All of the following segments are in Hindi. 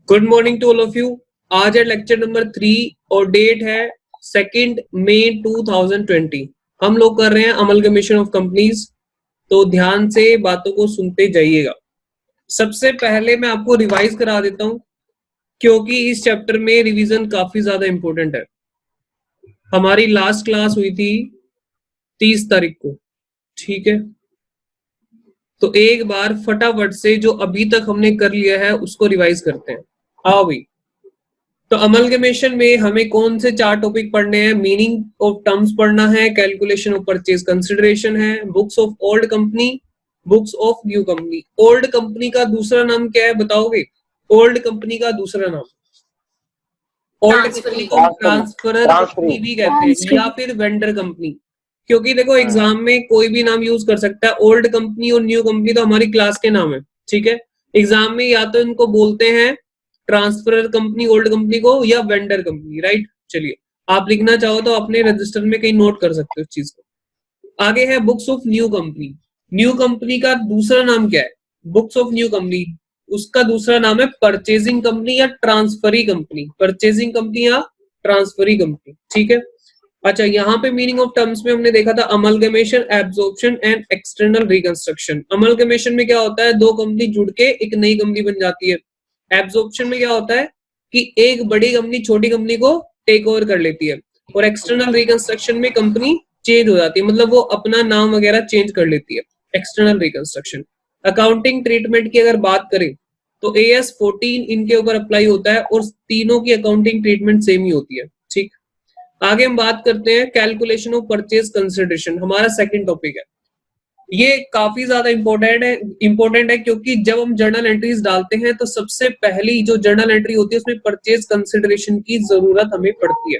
Good morning to all of you. आज है लेक्चर नंबर 3 और डेट है 2 मई 2020। हम लोग कर रहे हैं अमलगमेशन ऑफ कंपनीज, तो ध्यान से बातों को सुनते जाइएगा। सबसे पहले मैं आपको रिवाइज करा देता हूं, क्योंकि इस चैप्टर में रिवीजन काफी ज्यादा इंपॉर्टेंट है। हमारी लास्ट क्लास हुई थी 30 तारीख को, ठीक है? तो एक बार फटाफट से जो अभी तक हमने कर लिया है उसको रिवाइज करते हैं। आओ भाई। तो अमलगमेशन में हमें कौन से 4 टॉपिक पढ़ने हैं? मीनिंग ऑफ टर्म्स पढ़ना है, कैलकुलेशन ऑफ परचेज कंसिडरेशन है, books of old company, books of new company. Old company का दूसरा नाम क्या है बताओगे? ओल्ड कंपनी का दूसरा नाम, ओल्ड कंपनी को ट्रांसफरर कंपनी भी कहते हैं या फिर वेंडर कंपनी। क्योंकि देखो एग्जाम में कोई भी नाम यूज कर सकता है। ओल्ड कंपनी और न्यू कंपनी तो हमारी क्लास के नाम है, ठीक है? एग्जाम में या तो इनको बोलते हैं ट्रांसफरर कंपनी ओल्ड कंपनी को, या वेंडर कंपनी, राइट? चलिए, आप लिखना चाहो तो अपने रजिस्टर में कहीं नोट कर सकते हो इस चीज को। आगे है books of new company. New company का दूसरा नाम क्या है? बुक्स ऑफ न्यू कंपनी, उसका दूसरा नाम है परचेजिंग कंपनी या ट्रांसफरी कंपनी। परचेजिंग कंपनी या ट्रांसफरी कंपनी, ठीक है? अच्छा, यहाँ पे मीनिंग ऑफ टर्म्स में हमने देखा था amalgamation, absorption and external reconstruction. Amalgamation में क्या होता है? 2 कंपनी जुड़ के एक नई कंपनी बन जाती है। एब्जॉर्प्शन में क्या होता है कि एक बड़ी कंपनी छोटी कंपनी को टेक ओवर कर लेती है। और एक्सटर्नल रिकंस्ट्रक्शन में कंपनी चेंज हो जाती है, मतलब वो अपना नाम वगैरह चेंज कर लेती है। External reconstruction. अकाउंटिंग ट्रीटमेंट की अगर बात करें तो AS 14 इनके ऊपर अप्लाई होता है और तीनों की अकाउंटिंग ट्रीटमेंट सेम ही होती है, ठीक? आगे हम बात करते हैं कैलकुलेशन ऑफ परचेज कंसिडरेशन, हमारा सेकंड टॉपिक है। ये काफी ज्यादा इंपॉर्टेंट है क्योंकि जब हम जर्नल एंट्रीज डालते हैं तो सबसे पहली जो जर्नल एंट्री होती है उसमें परचेज कंसिडरेशन की जरूरत हमें पड़ती है।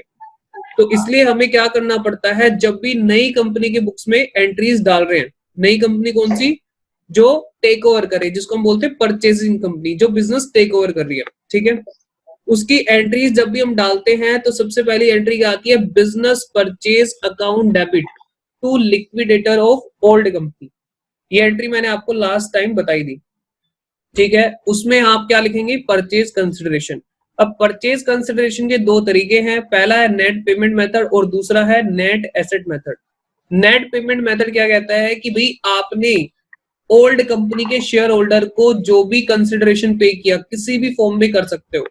तो इसलिए हमें क्या करना पड़ता है, जब भी नई कंपनी के बुक्स में एंट्रीज डाल रहे हैं, नई कंपनी कौन सी? जो टेक ओवर करे, जिसको हम बोलते हैं परचेजिंग कंपनी, जो बिजनेस टेक ओवर कर रही है, ठीक है? उसकी एंट्रीज जब भी हम डालते हैं तो सबसे पहली एंट्री क्या आती है? Business purchase account debit to liquidator of old company. ये एंट्री मैंने आपको लास्ट टाइम बताई थी, ठीक है? उसमें आप क्या लिखेंगे? Purchase consideration. अब परचेज कंसिडरेशन के 2 तरीके हैं, पहला है नेट पेमेंट मेथड और दूसरा है net asset method. Net payment method क्या कहता है कि भाई आपने ओल्ड कंपनी के शेयर होल्डर को जो भी कंसिडरेशन पे किया, किसी भी फॉर्म में कर सकते हो,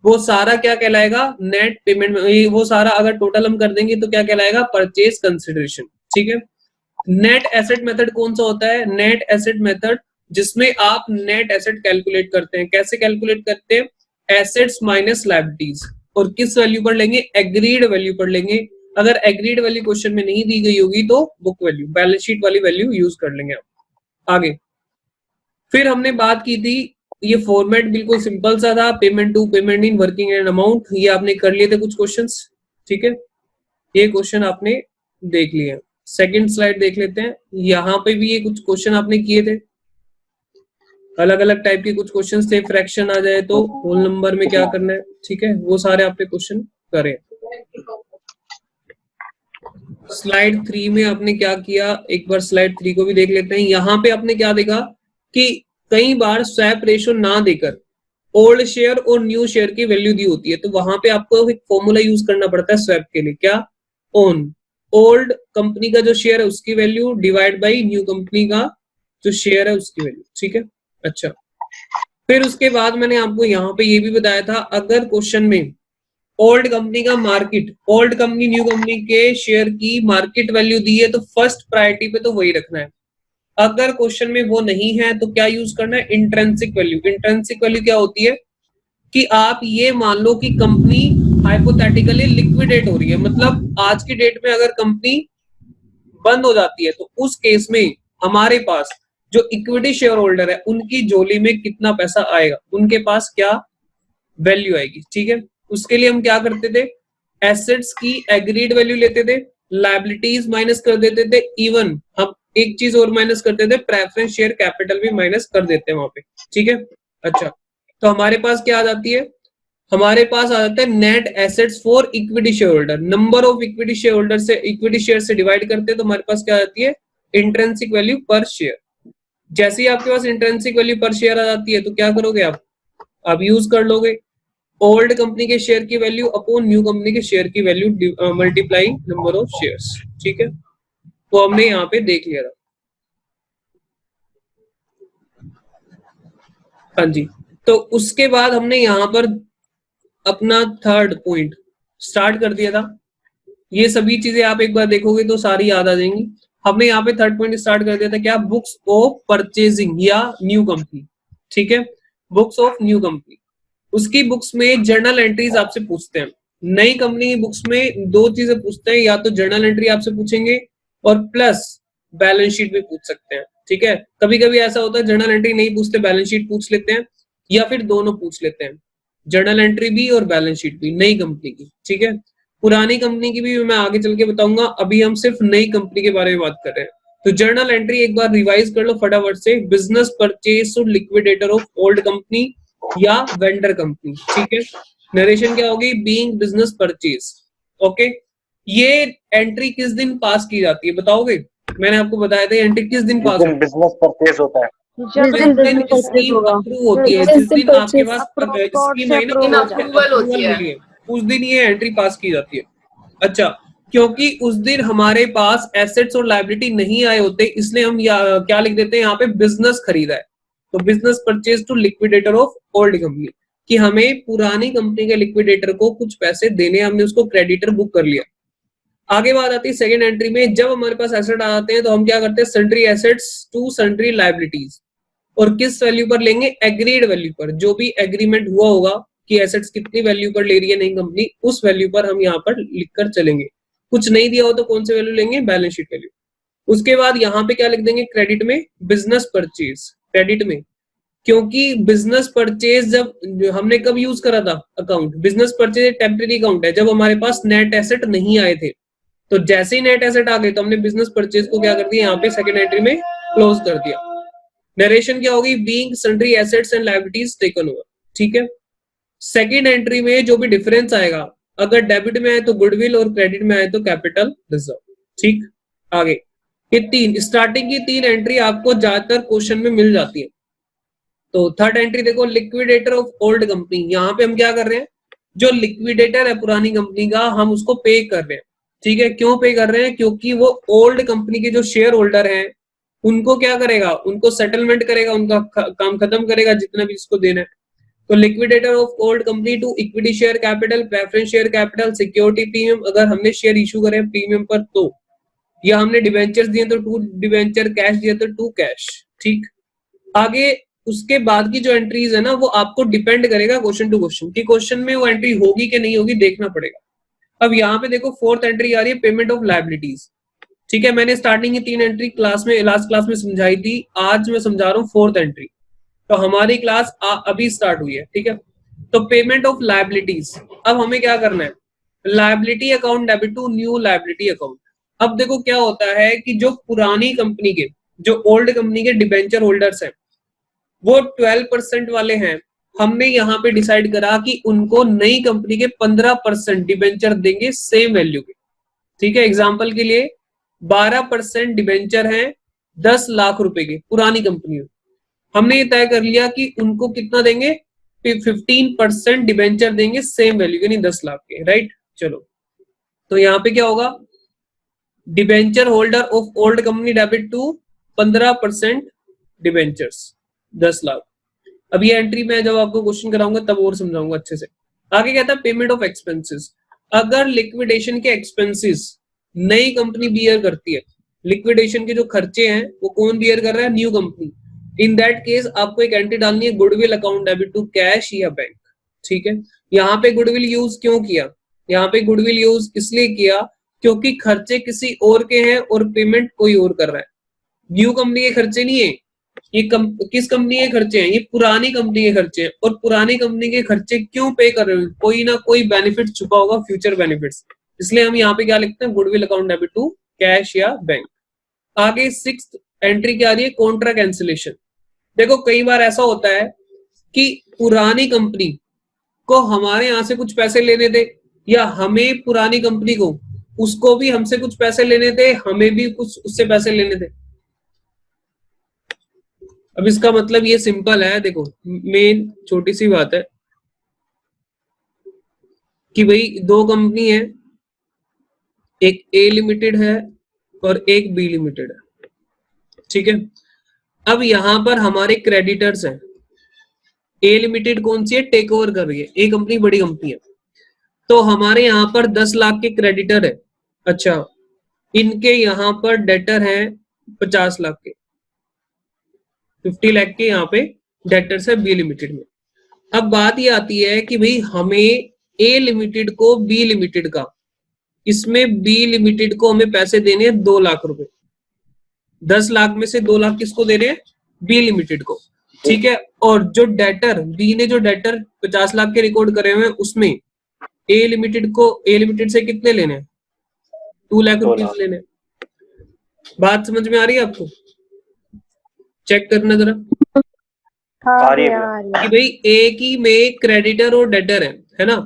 वो सारा क्या कहलाएगा? Net payment. वो सारा अगर टोटल हम कर देंगे तो क्या कहलाएगा? परचेज कंसिडरेशन, ठीक है? नेट एसेट मेथड कौन सा होता है? नेट एसेट मेथड जिसमें आप नेट एसेट कैलकुलेट करते हैं। कैसे कैलकुलेट करते हैं? Assets minus liabilities. और किस वैल्यू पर लेंगे? एग्रीड वैल्यू पर लेंगे। अगर एग्रीड वैल्यू क्वेश्चन में नहीं दी गई होगी तो बुक वैल्यू, बैलेंस शीट वाली वैल्यू यूज कर लेंगे आप। आगे फिर हमने बात की थी, ये फॉर्मेट बिल्कुल सिंपल सा था, payment to, payment in, working and amount. ये आपने कर लिए थे कुछ क्वेश्चंस, ठीक है? ये क्वेश्चन आपने देख लिए। सेकंड स्लाइड देख लेते हैं। यहाँ पे भी ये कुछ क्वेश्चन आपने किए थे, अलग अलग टाइप के कुछ क्वेश्चंस थे। फ्रैक्शन आ जाए तो होल नंबर में क्या करना है, ठीक है? वो सारे आपने क्वेश्चन करे। स्लाइड 3 में आपने क्या किया, एक बार स्लाइड 3 को भी देख लेते हैं। यहाँ पे आपने क्या देखा कि कई बार स्वैप रेशो ना देकर ओल्ड शेयर और न्यू शेयर की वैल्यू दी होती है, तो वहां पे आपको एक फॉर्मूला यूज करना पड़ता है स्वैप के लिए। क्या? ओन ओल्ड कंपनी का जो शेयर है उसकी value divide by new company का जो शेयर है उसकी वैल्यू, ठीक है? अच्छा, फिर उसके बाद मैंने आपको यहाँ पे ये भी बताया था, अगर क्वेश्चन में ओल्ड कंपनी का market, old company new company के शेयर की मार्केट वैल्यू दी है तो फर्स्ट प्रायोरिटी पे तो वही रखना है। अगर क्वेश्चन में वो नहीं है तो क्या यूज करना है? Intrinsic value. इंट्रिंसिक वैल्यू क्या होती है कि आप ये मान लो कि कंपनी हाइपोथेटिकली लिक्विडेट हो रही है, मतलब आज की डेट में अगर कंपनी बंद हो जाती है तो उस केस में हमारे पास जो इक्विटी शेयर होल्डर है उनकी झोली में कितना पैसा आएगा, उनके पास क्या वैल्यू आएगी, ठीक है? उसके लिए हम क्या करते थे? एसेट्स की एग्रीड वैल्यू लेते थे, लायबिलिटीज माइनस कर देते थे, इवन हम एक चीज और माइनस करते थे, प्रेफरेंस शेयर कैपिटल भी माइनस कर देते हैं वहां पे, ठीक है। अच्छा, तो हमारे पास क्या आ जाती है, हमारे पास आ जाता है net assets for equity share holder, number of equity share holder से इक्विटी शेयर से डिवाइड करते हैं तो हमारे पास क्या आ जाती है, इंट्रिंसिक वैल्यू पर शेयर। जैसे ही आपके पास इंट्रिंसिक वैल्यू पर शेयर आ जाती है तो क्या करोगे आप यूज कर लोगे ओल्ड कंपनी के शेयर की वैल्यू अपॉन न्यू कंपनी के शेयर की value multiply number of shares, ठीक है। तो हमने यहाँ पे देख लिया था, हाँ जी। तो उसके बाद हमने यहाँ पर अपना थर्ड पॉइंट स्टार्ट कर दिया था। ये सभी चीजें आप एक बार देखोगे तो सारी याद आ जाएंगी। हमने यहाँ पे थर्ड पॉइंट स्टार्ट कर दिया था, क्या, बुक्स ऑफ परचेजिंग या न्यू कंपनी, ठीक है, बुक्स ऑफ न्यू कंपनी। उसकी बुक्स में जर्नल एंट्रीज आपसे पूछते हैं। नई कंपनी की बुक्स में दो चीजें पूछते हैं, या तो जर्नल एंट्री आपसे पूछेंगे और प्लस बैलेंस शीट भी पूछ सकते हैं, ठीक है। कभी कभी ऐसा होता है जर्नल एंट्री नहीं पूछते, बैलेंस शीट पूछ लेते हैं, या फिर दोनों पूछ लेते हैं, जर्नल एंट्री भी और बैलेंस शीट भी नई कंपनी की, ठीक है। पुरानी कंपनी की भी मैं आगे चल के बताऊंगा, अभी हम सिर्फ नई कंपनी के बारे में बात कर रहे हैं। तो जर्नल एंट्री एक बार रिवाइज कर लो फटाफट से, business purchase to liquidator of old company या वेंडर कंपनी, ठीक है। नरेशन क्या होगी, बीइंग बिजनेस परचेज, ओके। ये एंट्री किस दिन पास की जाती है बताओगे, मैंने आपको बताया था एंट्री किस दिन पास होती है, बिजनेस परचेज होता है, जिस दिन बिजनेस परचेज होगा, अप्रूव होती है, जिस दिन आपके पास स्कीम है ना अप्रूवल होती है, उस दिन ये एंट्री पास की जाती है। अच्छा, क्योंकि उस दिन हमारे पास एसेट्स और लायबिलिटी नहीं आए होते, इसलिए हम क्या लिख देते हैं यहाँ पे, बिजनेस खरीदा है। तो business purchase to liquidator of old company, कि हमें पुरानी कंपनी के लिक्विडेटर को कुछ पैसे देने, हमने उसको क्रेडिटर बुक कर लिया। आगे बात आती है सेकंड एंट्री में, जब हमारे पास एसेट आ जाते हैं तो हम क्या करते हैं, sundry assets to sundry liabilities, और किस वैल्यू पर लेंगे, एग्रीड वैल्यू पर, जो भी एग्रीमेंट हुआ होगा कि एसेट्स कितनी वैल्यू पर ले रही है नई कंपनी, उस वैल्यू पर हम यहाँ पर लिखकर चलेंगे। कुछ नहीं दिया हो तो कौन से वैल्यू लेंगे, बैलेंस शीट वैल्यू। उसके बाद यहाँ पे क्या लिख देंगे, क्रेडिट में बिजनेस परचेज, क्रेडिट में, क्योंकि बिजनेस परचेज जब हमने कब यूज करा था account, business purchase temporary account है, जब हमारे पास नेट एसेट नहीं आए थे। तो जैसे ही नेट एसेट आ गए तो हमने बिजनेस परचेज को क्या कर दिया, यहाँ पे सेकंड एंट्री में क्लोज कर दिया। नरेशन क्या होगी, being sundry assets and liabilities taken over, ठीक है। सेकंड एंट्री में जो भी डिफरेंस आएगा, अगर डेबिट में आए तो गुडविल और क्रेडिट में आए तो कैपिटल रिजर्व, ठीक। आगे ये तीन स्टार्टिंग की तीन एंट्री आपको ज्यादातर क्वेश्चन में मिल जाती है। तो थर्ड एंट्री देखो, लिक्विडेटर ऑफ ओल्ड कंपनी, यहाँ पे हम क्या कर रहे हैं, जो लिक्विडेटर है पुरानी कंपनी का, हम उसको पे कर रहे हैं, ठीक है। क्यों पे कर रहे हैं, क्योंकि वो ओल्ड कंपनी के जो शेयर होल्डर हैं उनको क्या करेगा, उनको सेटलमेंट करेगा, उनका काम खत्म करेगा जितना भी इसको देना है। तो liquidator of old company to equity share capital, preference share capital, security premium, अगर हमने शेयर इशू करे प्रीमियम पर तो, या हमने डिवेंचर्स दिए तो टू डिवेंचर, कैश दिया तो टू कैश, ठीक। आगे उसके बाद की जो एंट्रीज है ना, वो आपको डिपेंड करेगा क्वेश्चन टू क्वेश्चन, कि क्वेश्चन में वो एंट्री होगी कि नहीं होगी, देखना पड़ेगा। अब यहाँ पे देखो फोर्थ एंट्री आ रही है, पेमेंट ऑफ लायबिलिटीज, ठीक है। मैंने स्टार्टिंग की तीन एंट्री क्लास में, लास्ट क्लास में समझाई थी, आज मैं समझा रहा हूँ फोर्थ एंट्री। तो हमारी क्लास अभी स्टार्ट हुई है, ठीक है। तो पेमेंट ऑफ लायबिलिटीज, अब हमें क्या करना है, liability account debit to new liability account. अब देखो क्या होता है कि जो पुरानी कंपनी के, जो ओल्ड कंपनी के डिबेंचर होल्डर्स हैं, वो 12% वाले हैं, हमने यहाँ पे डिसाइड करा कि उनको नई कंपनी के 15% डिबेंचर देंगे सेम वैल्यू के, ठीक है। एग्जाम्पल के लिए 12% डिबेंचर हैं 10 लाख रुपए के पुरानी कंपनी में, हमने ये तय कर लिया कि उनको कितना देंगे, 15% डिबेंचर देंगे सेम वैल्यू के, नहीं 10 लाख के, राइट। चलो, तो यहाँ पे क्या होगा, debenture holder of old company debit to 15% debentures 10 lakh. अब ये एंट्री में जब आपको क्वेश्चन कराऊंगा तब और समझाऊंगा अच्छे से। आगे कहता है पेमेंट ऑफ एक्सपेंसेस, अगर लिक्विडेशन के एक्सपेंसेस नई कंपनी बियर करती है, लिक्विडेशन के जो खर्चे हैं वो कौन बियर कर रहा है, new company. In that case आपको एक एंट्री डालनी है, goodwill account debit to cash या बैंक, ठीक है। यहाँ पे गुडविल यूज क्यों किया, यहाँ पे गुडविल यूज इसलिए किया क्योंकि खर्चे किसी और के हैं और पेमेंट कोई और कर रहा है, न्यू कंपनी के खर्चे नहीं है, ये किस कंपनी के खर्चे हैं? ये पुरानी कंपनी के खर्चे हैं। और पुरानी कंपनी के खर्चे क्यों पे कर रहे हो? कोई ना कोई बेनिफिट छुपा होगा, फ्यूचर बेनिफिट्स। इसलिए हम यहाँ पे क्या लिखते हैं? Goodwill account debit to cash या बैंक। आगे 6th एंट्री क्या आ रही है? Contra cancellation. देखो कई बार ऐसा होता है कि पुरानी कंपनी को हमारे यहाँ से कुछ पैसे लेने थे, या हमें पुरानी कंपनी को उसको भी हमसे कुछ पैसे लेने थे, हमें भी कुछ उससे पैसे लेने थे। अब इसका मतलब ये सिंपल है, देखो मेन छोटी सी बात है कि भाई दो कंपनी है, एक ए लिमिटेड है और एक बी लिमिटेड है, ठीक है। अब यहां पर हमारे क्रेडिटर्स हैं। ए लिमिटेड कौन सी है? टेक ओवर कर रही है, ए कंपनी बड़ी कंपनी है, तो हमारे यहाँ पर 10 लाख के क्रेडिटर है। अच्छा, इनके यहाँ पर डेटर हैं 50 लाख के, 50 लाख के यहाँ पे डेटर्स है बी लिमिटेड में। अब बात ये आती है कि भाई हमें ए लिमिटेड को बी लिमिटेड का, इसमें बी लिमिटेड को हमें पैसे देने हैं 2 लाख रुपए। 10 लाख में से 2 लाख किसको दे रहे हैं? बी लिमिटेड को, ठीक है। और जो डेटर बी ने जो डेटर 50 लाख के रिकॉर्ड करे हुए हैं, उसमें ए लिमिटेड को, ए लिमिटेड से कितने लेने हैं? 2 लाख रुपीज लेने हैं। बात समझ में आ रही है आपको? चेक करना जरा हाँ रही है भैया, आ रही है। कि भाई ए की में क्रेडिटर और डेटर है ना।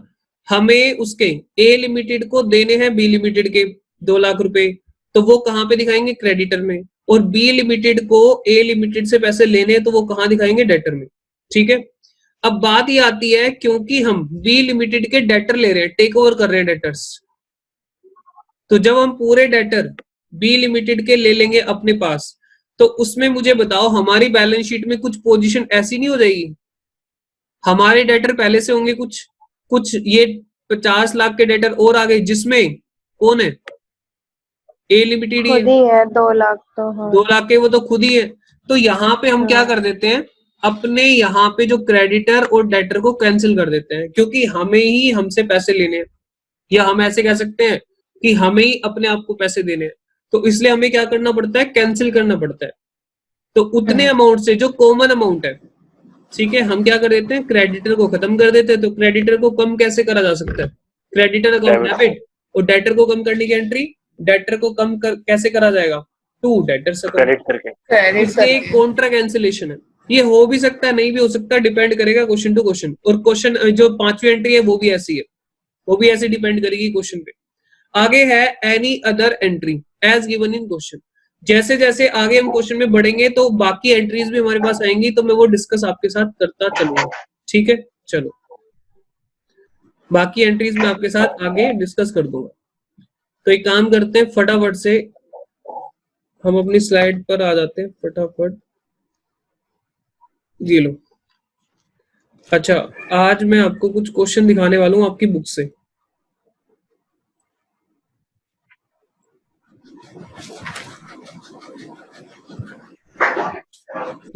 हमें उसके ए लिमिटेड को देने हैं बी लिमिटेड के 2 लाख रुपए, तो वो कहाँ पे दिखाएंगे? क्रेडिटर में। और बी लिमिटेड को ए लिमिटेड से पैसे लेने हैं, तो वो कहाँ दिखाएंगे? डेटर में, ठीक है। अब बात ये आती है, क्योंकि हम बी लिमिटेड के डेटर ले रहे हैं, टेक ओवर कर रहे हैं डेटर्स, तो जब हम पूरे डेटर बी लिमिटेड के ले लेंगे अपने पास, तो उसमें मुझे बताओ हमारी बैलेंस शीट में कुछ पोजीशन ऐसी नहीं हो जाएगी? हमारे डेटर पहले से होंगे कुछ कुछ, ये 50 लाख के डेटर और आ गए, जिसमें कौन है? ए लिमिटेड ही खुद है। ही है 2 लाख तो। हाँ 2 लाख के वो तो खुद ही है। तो यहाँ पे हम क्या कर देते हैं? अपने यहाँ पे जो क्रेडिटर और डेटर को कैंसिल कर देते हैं, क्योंकि हमें ही हमसे पैसे लेने हैं, या हम ऐसे कह सकते हैं कि हमें ही अपने आप को पैसे देने हैं। तो इसलिए हमें क्या करना पड़ता है? कैंसिल करना पड़ता है। तो उतने अमाउंट से जो कॉमन अमाउंट है, ठीक है, हम क्या कर देते हैं? क्रेडिटर को खत्म कर देते हैं। तो क्रेडिटर को कम कैसे करा जा सकता है? क्रेडिटर अकाउंट डेबिट, और डेटर को कम करने की एंट्री, डेटर को कैसे करा जाएगा? टू डेटर्स अकाउंट, क्रेडिट करके। इसलिए कॉन्ट्रा कैंसिलेशन है। ये हो भी सकता है, नहीं भी हो सकता, डिपेंड करेगा क्वेश्चन टू क्वेश्चन। और क्वेश्चन जो 5वीं एंट्री है वो भी ऐसी है, वो भी ऐसे डिपेंड करेगी क्वेश्चन पे। आगे है any other entry as given in question. जैसे जैसे आगे हम क्वेश्चन में बढ़ेंगे तो बाकी एंट्रीज भी हमारे पास आएंगी, तो मैं वो डिस्कस आपके साथ करता चलूंगा, ठीक है। चलो, बाकी एंट्रीज में आपके साथ आगे डिस्कस कर दूंगा। तो एक काम करते हैं, फटाफट से हम अपनी स्लाइड पर आ जाते हैं, फटाफट। ये लो। अच्छा, आज मैं आपको कुछ क्वेश्चन दिखाने वाला हूं आपकी बुक से।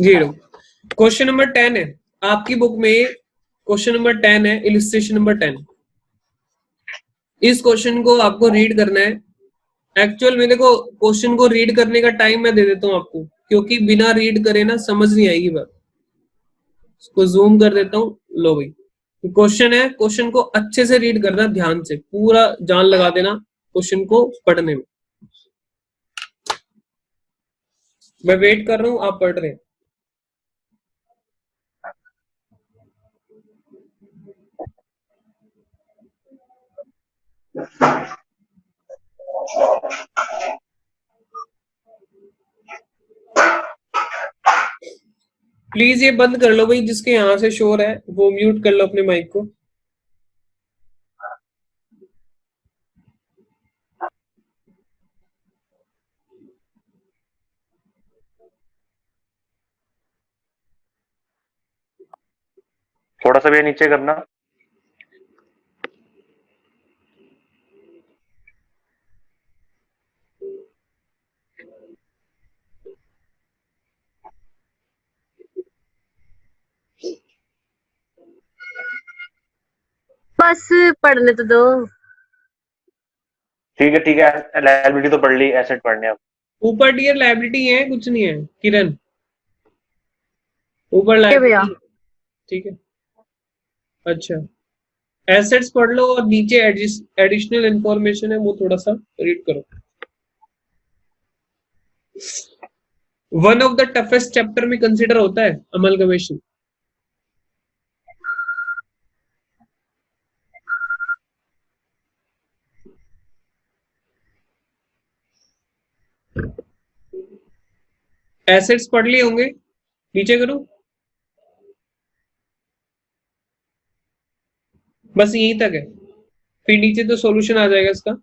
ये लो, क्वेश्चन नंबर 10 है आपकी बुक में। क्वेश्चन नंबर 10 है, इलिस्ट्रेशन नंबर 10। इस क्वेश्चन को आपको रीड करना है। एक्चुअल में देखो, क्वेश्चन को रीड करने का टाइम मैं दे देता हूं आपको, क्योंकि बिना रीड करे ना समझ नहीं आएगी बात। इसको जूम कर देता हूं, लो भाई। क्वेश्चन है, क्वेश्चन को अच्छे से रीड करना, ध्यान से पूरा जान लगा देना क्वेश्चन को पढ़ने में। मैं वेट कर रहा हूं, आप पढ़ रहे हैं। प्लीज ये बंद कर लो भाई, जिसके यहाँ से शोर है वो म्यूट कर लो अपने माइक को। थोड़ा सा भी नीचे करना। बस पढ़ने तो दो। ठीक है, लायबिलिटी तो पढ़ ली, एसेट पढ़ने अब। ऊपर डियर लाइबिलिटी है, कुछ नहीं है किरण। ऊपर ठीक है भैया। लाइबिलिटी, ठीक है। अच्छा, एसेट्स पढ़ लो और नीचे एडिशनल इंफॉर्मेशन है वो थोड़ा सा रीड करो। One of the toughest chapter में कंसिडर होता है अमलगमेशन। एसेट्स पढ़ लिए होंगे, नीचे करो, बस यहीं तक है, फिर नीचे तो सॉल्यूशन आ जाएगा इसका।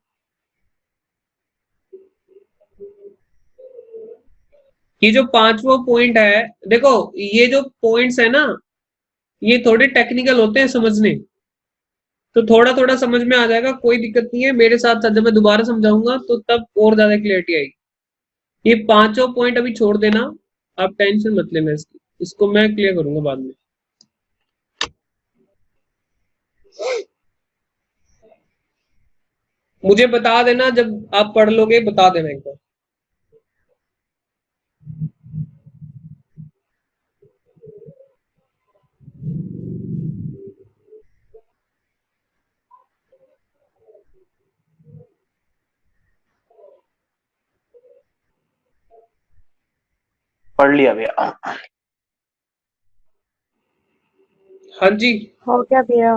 ये जो पांचवा पॉइंट है, देखो ये जो पॉइंट्स है ना, ये थोड़े टेक्निकल होते हैं समझने, तो थोड़ा थोड़ा समझ में आ जाएगा, कोई दिक्कत नहीं है। मेरे साथ साथ जब मैं दोबारा समझाऊंगा तो तब और ज्यादा क्लियरिटी आएगी। ये पांचों पॉइंट अभी छोड़ देना, आप टेंशन मत लेना इसकी, इसको मैं क्लियर करूंगा बाद में। मुझे बता देना जब आप पढ़ लोगे, बता देना एक बार। पढ़ लिया भैया। हाँ जी, हो गया भैया।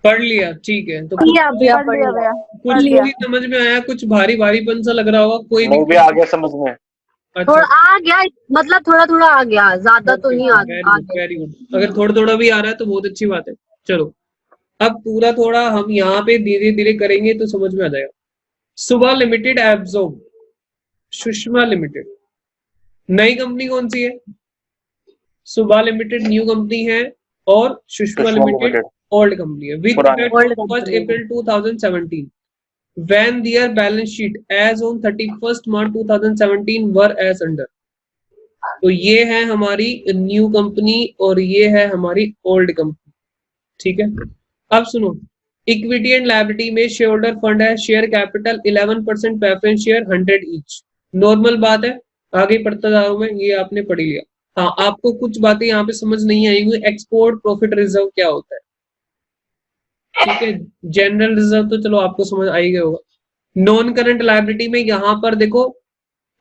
पढ़ लिया, ठीक है। तो भैया कुछ भैया पढ़ लिया। कुछ तो नहीं समझ में आया, कुछ भारी भारीपन सा लग रहा होगा, कोई नहीं भी दिक्कत आ गया समझ में। अच्छा, थोड़ा आ गया, मतलब थोड़ा थोड़ा आ गया, ज्यादा तो नहीं आ वेरी आ गुड गया। Very good. अगर थोड़ा थोड़ा भी आ रहा है तो बहुत अच्छी बात है। चलो, अब पूरा थोड़ा हम यहाँ पे धीरे धीरे करेंगे तो समझ में आ जाएगा। सुबह लिमिटेड एब्जॉर्ब सुषमा लिमिटेड, नई कंपनी कौन सी है? सुबह लिमिटेड न्यू कंपनी है और Sushma Sushma limited limited old company है। विद पुरानी। Effect old from 1 company. April 2017 when their balance sheet as on 31st March 2017 were as under। तो ये है हमारी न्यू कंपनी और ये है हमारी ओल्ड कंपनी, ठीक है। अब सुनो, इक्विटी एंड लायबिलिटी में शेयर होल्डर फंड है, share capital 11% preference share 100 each. Normal बात है, आगे पढ़ता जा रहा हूं मैं, ये आपने पढ़ लिया। हाँ, आपको कुछ बातें यहाँ पे समझ नहीं आएंगी। एक्सपोर्ट प्रॉफिट रिजर्व क्या होता है, ठीक है। जनरल रिजर्व तो चलो आपको समझ आ ही गया होगा। नॉन करंट लायबिलिटी में यहाँ पर देखो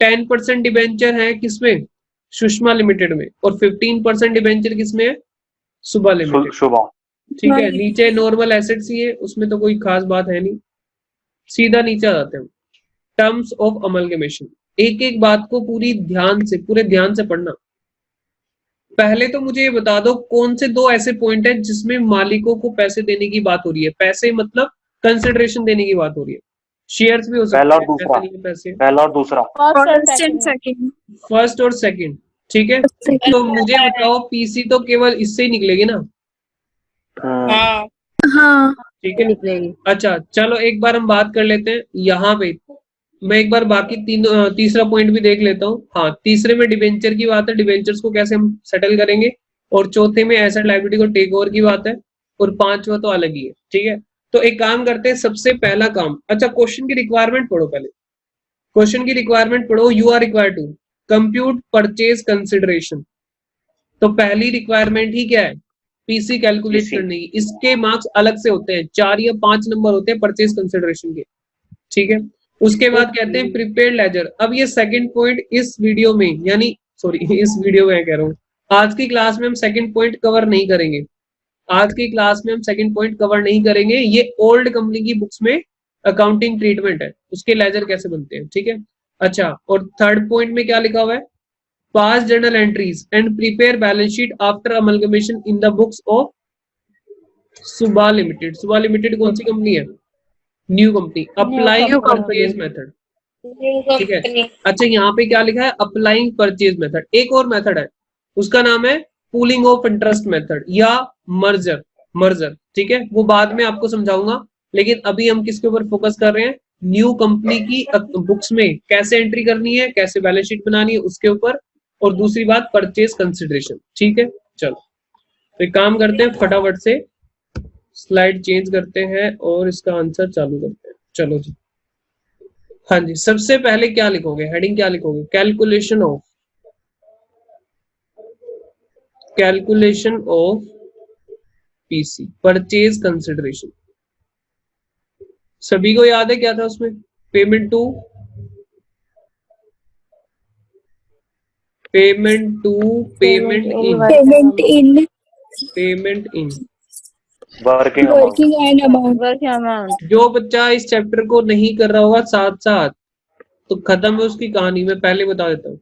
10% डिबेंचर है किसमें? सुषमा लिमिटेड में, और 15% डिबेंचर किसमें है? सुबह लिमिटेड, शुभम। ठीक है। नीचे नॉर्मल एसेट्स ही है, उसमें तो कोई खास बात है नहीं। सीधा नीचे आ जाते हैं, टर्म्स ऑफ अमलगमेशन। एक एक बात को पूरी ध्यान से, पूरे ध्यान से पढ़ना। पहले तो मुझे ये बता दो कौन से दो ऐसे पॉइंट है जिसमें मालिकों को पैसे देने की बात हो रही है। पैसे मतलब कंसिडरेशन देने की बात हो रही है। शेयर्स भी हो सकते पहला और हैं, दूसरा, ऐसा नहीं है पैसे। पहला और दूसरा। First and second. फर्स्ट और सेकंड, ठीक है। तो मुझे बताओ पीसी तो केवल इससे ही निकलेगी ना, हम्म, हाँ ठीक है। निकलेगी। अच्छा चलो, एक बार हम बात कर लेते हैं यहाँ पे। मैं एक बार बाकी तीसरा पॉइंट भी देख लेता हूँ। हाँ, तीसरे में डिबेंचर की बात है, डिबेंचर्स को कैसे हम सेटल करेंगे, और चौथे में एसेट लायबिलिटी को टेक ओवर की बात है, और पांचवा तो अलग ही है, ठीक है। तो एक काम करते हैं, सबसे पहला काम, अच्छा क्वेश्चन की रिक्वायरमेंट पढ़ो पहले। क्वेश्चन की रिक्वायरमेंट पढ़ो। You are required to compute purchase consideration. तो पहली रिक्वायरमेंट ही क्या है? पीसी कैलकुलेट PC करने की। इसके मार्क्स अलग से होते हैं, 4 या 5 नंबर होते हैं परचेज कंसिडरेशन के, ठीक है। उसके बाद कहते हैं प्रीपेड लेजर। अब ये सेकंड पॉइंट इस वीडियो में, यानी सॉरी इस वीडियो में कह रहा हूँ, आज की क्लास में हम सेकंड पॉइंट कवर नहीं करेंगे। आज की क्लास में हम सेकंड पॉइंट कवर नहीं करेंगे। ये ओल्ड कंपनी की बुक्स में अकाउंटिंग ट्रीटमेंट है, उसके लेजर कैसे बनते हैं, ठीक है। अच्छा, और थर्ड पॉइंट में क्या लिखा हुआ है? पास journal entries and prepare balance sheet after amalgamation in the books of सुबा लिमिटेड। सुबा लिमिटेड कौन सी कंपनी है? New company. Applying purchase method, ठीक है। अच्छा, यहाँ पे क्या लिखा है? Applying purchase method. एक और मेथड है, उसका नाम है पूलिंग ऑफ इंटरेस्ट मेथड या मर्जर। मर्जर, ठीक है, वो बाद में आपको समझाऊंगा। लेकिन अभी हम किसके ऊपर फोकस कर रहे हैं? न्यू कंपनी की बुक्स में कैसे एंट्री करनी है, कैसे बैलेंस शीट बनानी है, उसके ऊपर। और दूसरी बात परचेज कंसिडरेशन, ठीक है। चलो, तो एक काम करते हैं, फटाफट से स्लाइड चेंज करते हैं और इसका आंसर चालू करते हैं। चलो जी, हाँ जी, सबसे पहले क्या लिखोगे? हेडिंग क्या लिखोगे? Calculation of calculation of PC, purchase consideration. सभी को याद है क्या था उसमें? Payment to payment Payment in, payment in, payment in. Working amount, working and amount. working amount. जो बच्चा इस चैप्टर को नहीं कर रहा होगा साथ साथ तो खत्म है उसकी कहानी, मैं पहले बता देता हूँ।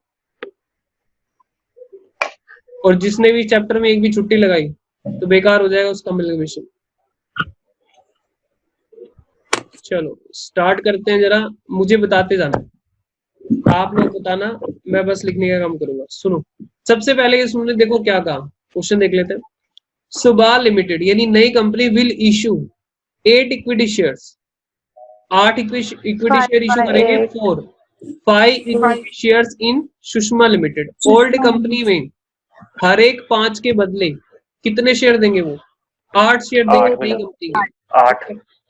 और जिसने भी चैप्टर में एक भी छुट्टी लगाई तो बेकार हो जाएगा उसका अमलगमेशन। चलो स्टार्ट करते हैं, जरा मुझे बताते जाना, आप लोग बताना, मैं बस लिखने का काम करूंगा। सुनो, सबसे पहले ये सुनने देखो क्या कहा, क्वेश्चन देख लेते हैं। सुबह लिमिटेड यानी नई company will issue 8 equity shares, 8 equity share issue करेंगे। 5 equity shares in Sushma limited. Old company में हर एक 5 के बदले कितने शेयर देंगे? वो 8 शेयर देंगे नई कंपनी के। 8।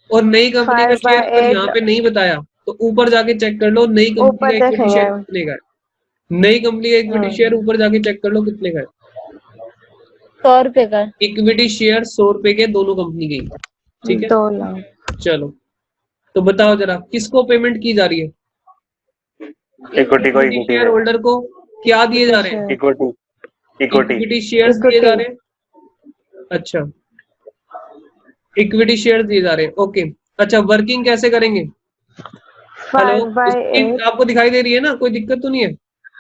और नई कंपनी का शेयर अगर यहाँ पे नहीं बताया तो ऊपर जाके चेक कर लो नई कंपनी का इक्विटी शेयर कितने का है। नई कंपनी का इक्विटी शेयर ऊपर जाके चेक कर लो कितने का है। 100 रुपए का। इक्विटी शेयर 100 रुपए के दोनों कंपनी के, ठीक है। 2 लाख। चलो तो बताओ जरा किसको पेमेंट की जा रही है? इक्विटी को, शेयर होल्डर को क्या दिए जा रहे हैं? इक्विटी शेयर्स दिए जा रहे हैं। अच्छा, इक्विटी शेयर्स दिए जा रहे हैं, ओके। अच्छा, वर्किंग कैसे करेंगे? हेलो, आपको दिखाई दे रही है ना? कोई दिक्कत तो नहीं है?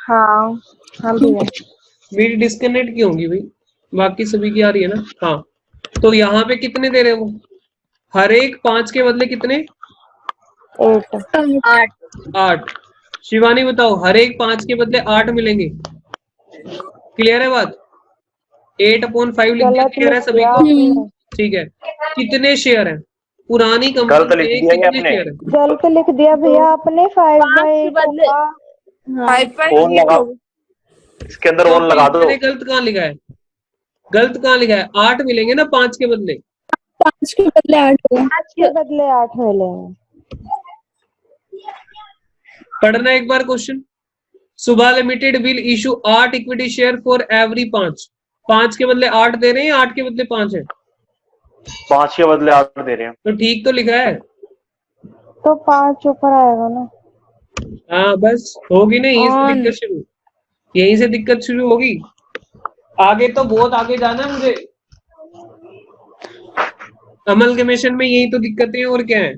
हाँ, हम भी है। मेरी डिस्कनेक्ट क्यों होगी भाई? बाकी सभी की आ रही है ना? हाँ, तो यहाँ पे कितने दे रहे हैं वो? हर एक 5 के बदले कितने? 8। शिवानी बताओ, हर एक 5 के बदले 8 मिलेंगे। क्लियर है बात? 8/5 लिख दिया, क्लियर है सभी को? ठीक है। कितने शेयर हैं पुरानी कंपनी के? कितने शेयर हैं? गलत लिख दिया भैया आपने। 5/8 ओन लगा, इसके अंदर ओन लगा दो। गलत कहाँ लिखा है? गलत कहाँ लिखा है? 8 मिलेंगे ना 5 के बदले। 5 के बदले 8 होगा। 5 के बदले 8 मिलेंगे। पढ़ना एक बार क्वेश्चन। सुबह limited will issue 8 equity share for every 5। 5 के बदले 8 दे रहे हैं या 8 के बदले 5 है? 5 के बदले 8 दे रहे हैं। तो ठीक तो लिखा है। तो 5 ऊपर आएगा ना? हाँ बस होगी ना, यहीं से दिक्कत शुरू, यहीं से दिक्कत शुरू होगी। आगे तो बहुत आगे जाना है मुझे। अमलगमेशन में यही तो दिक्कतें हैं और क्या है।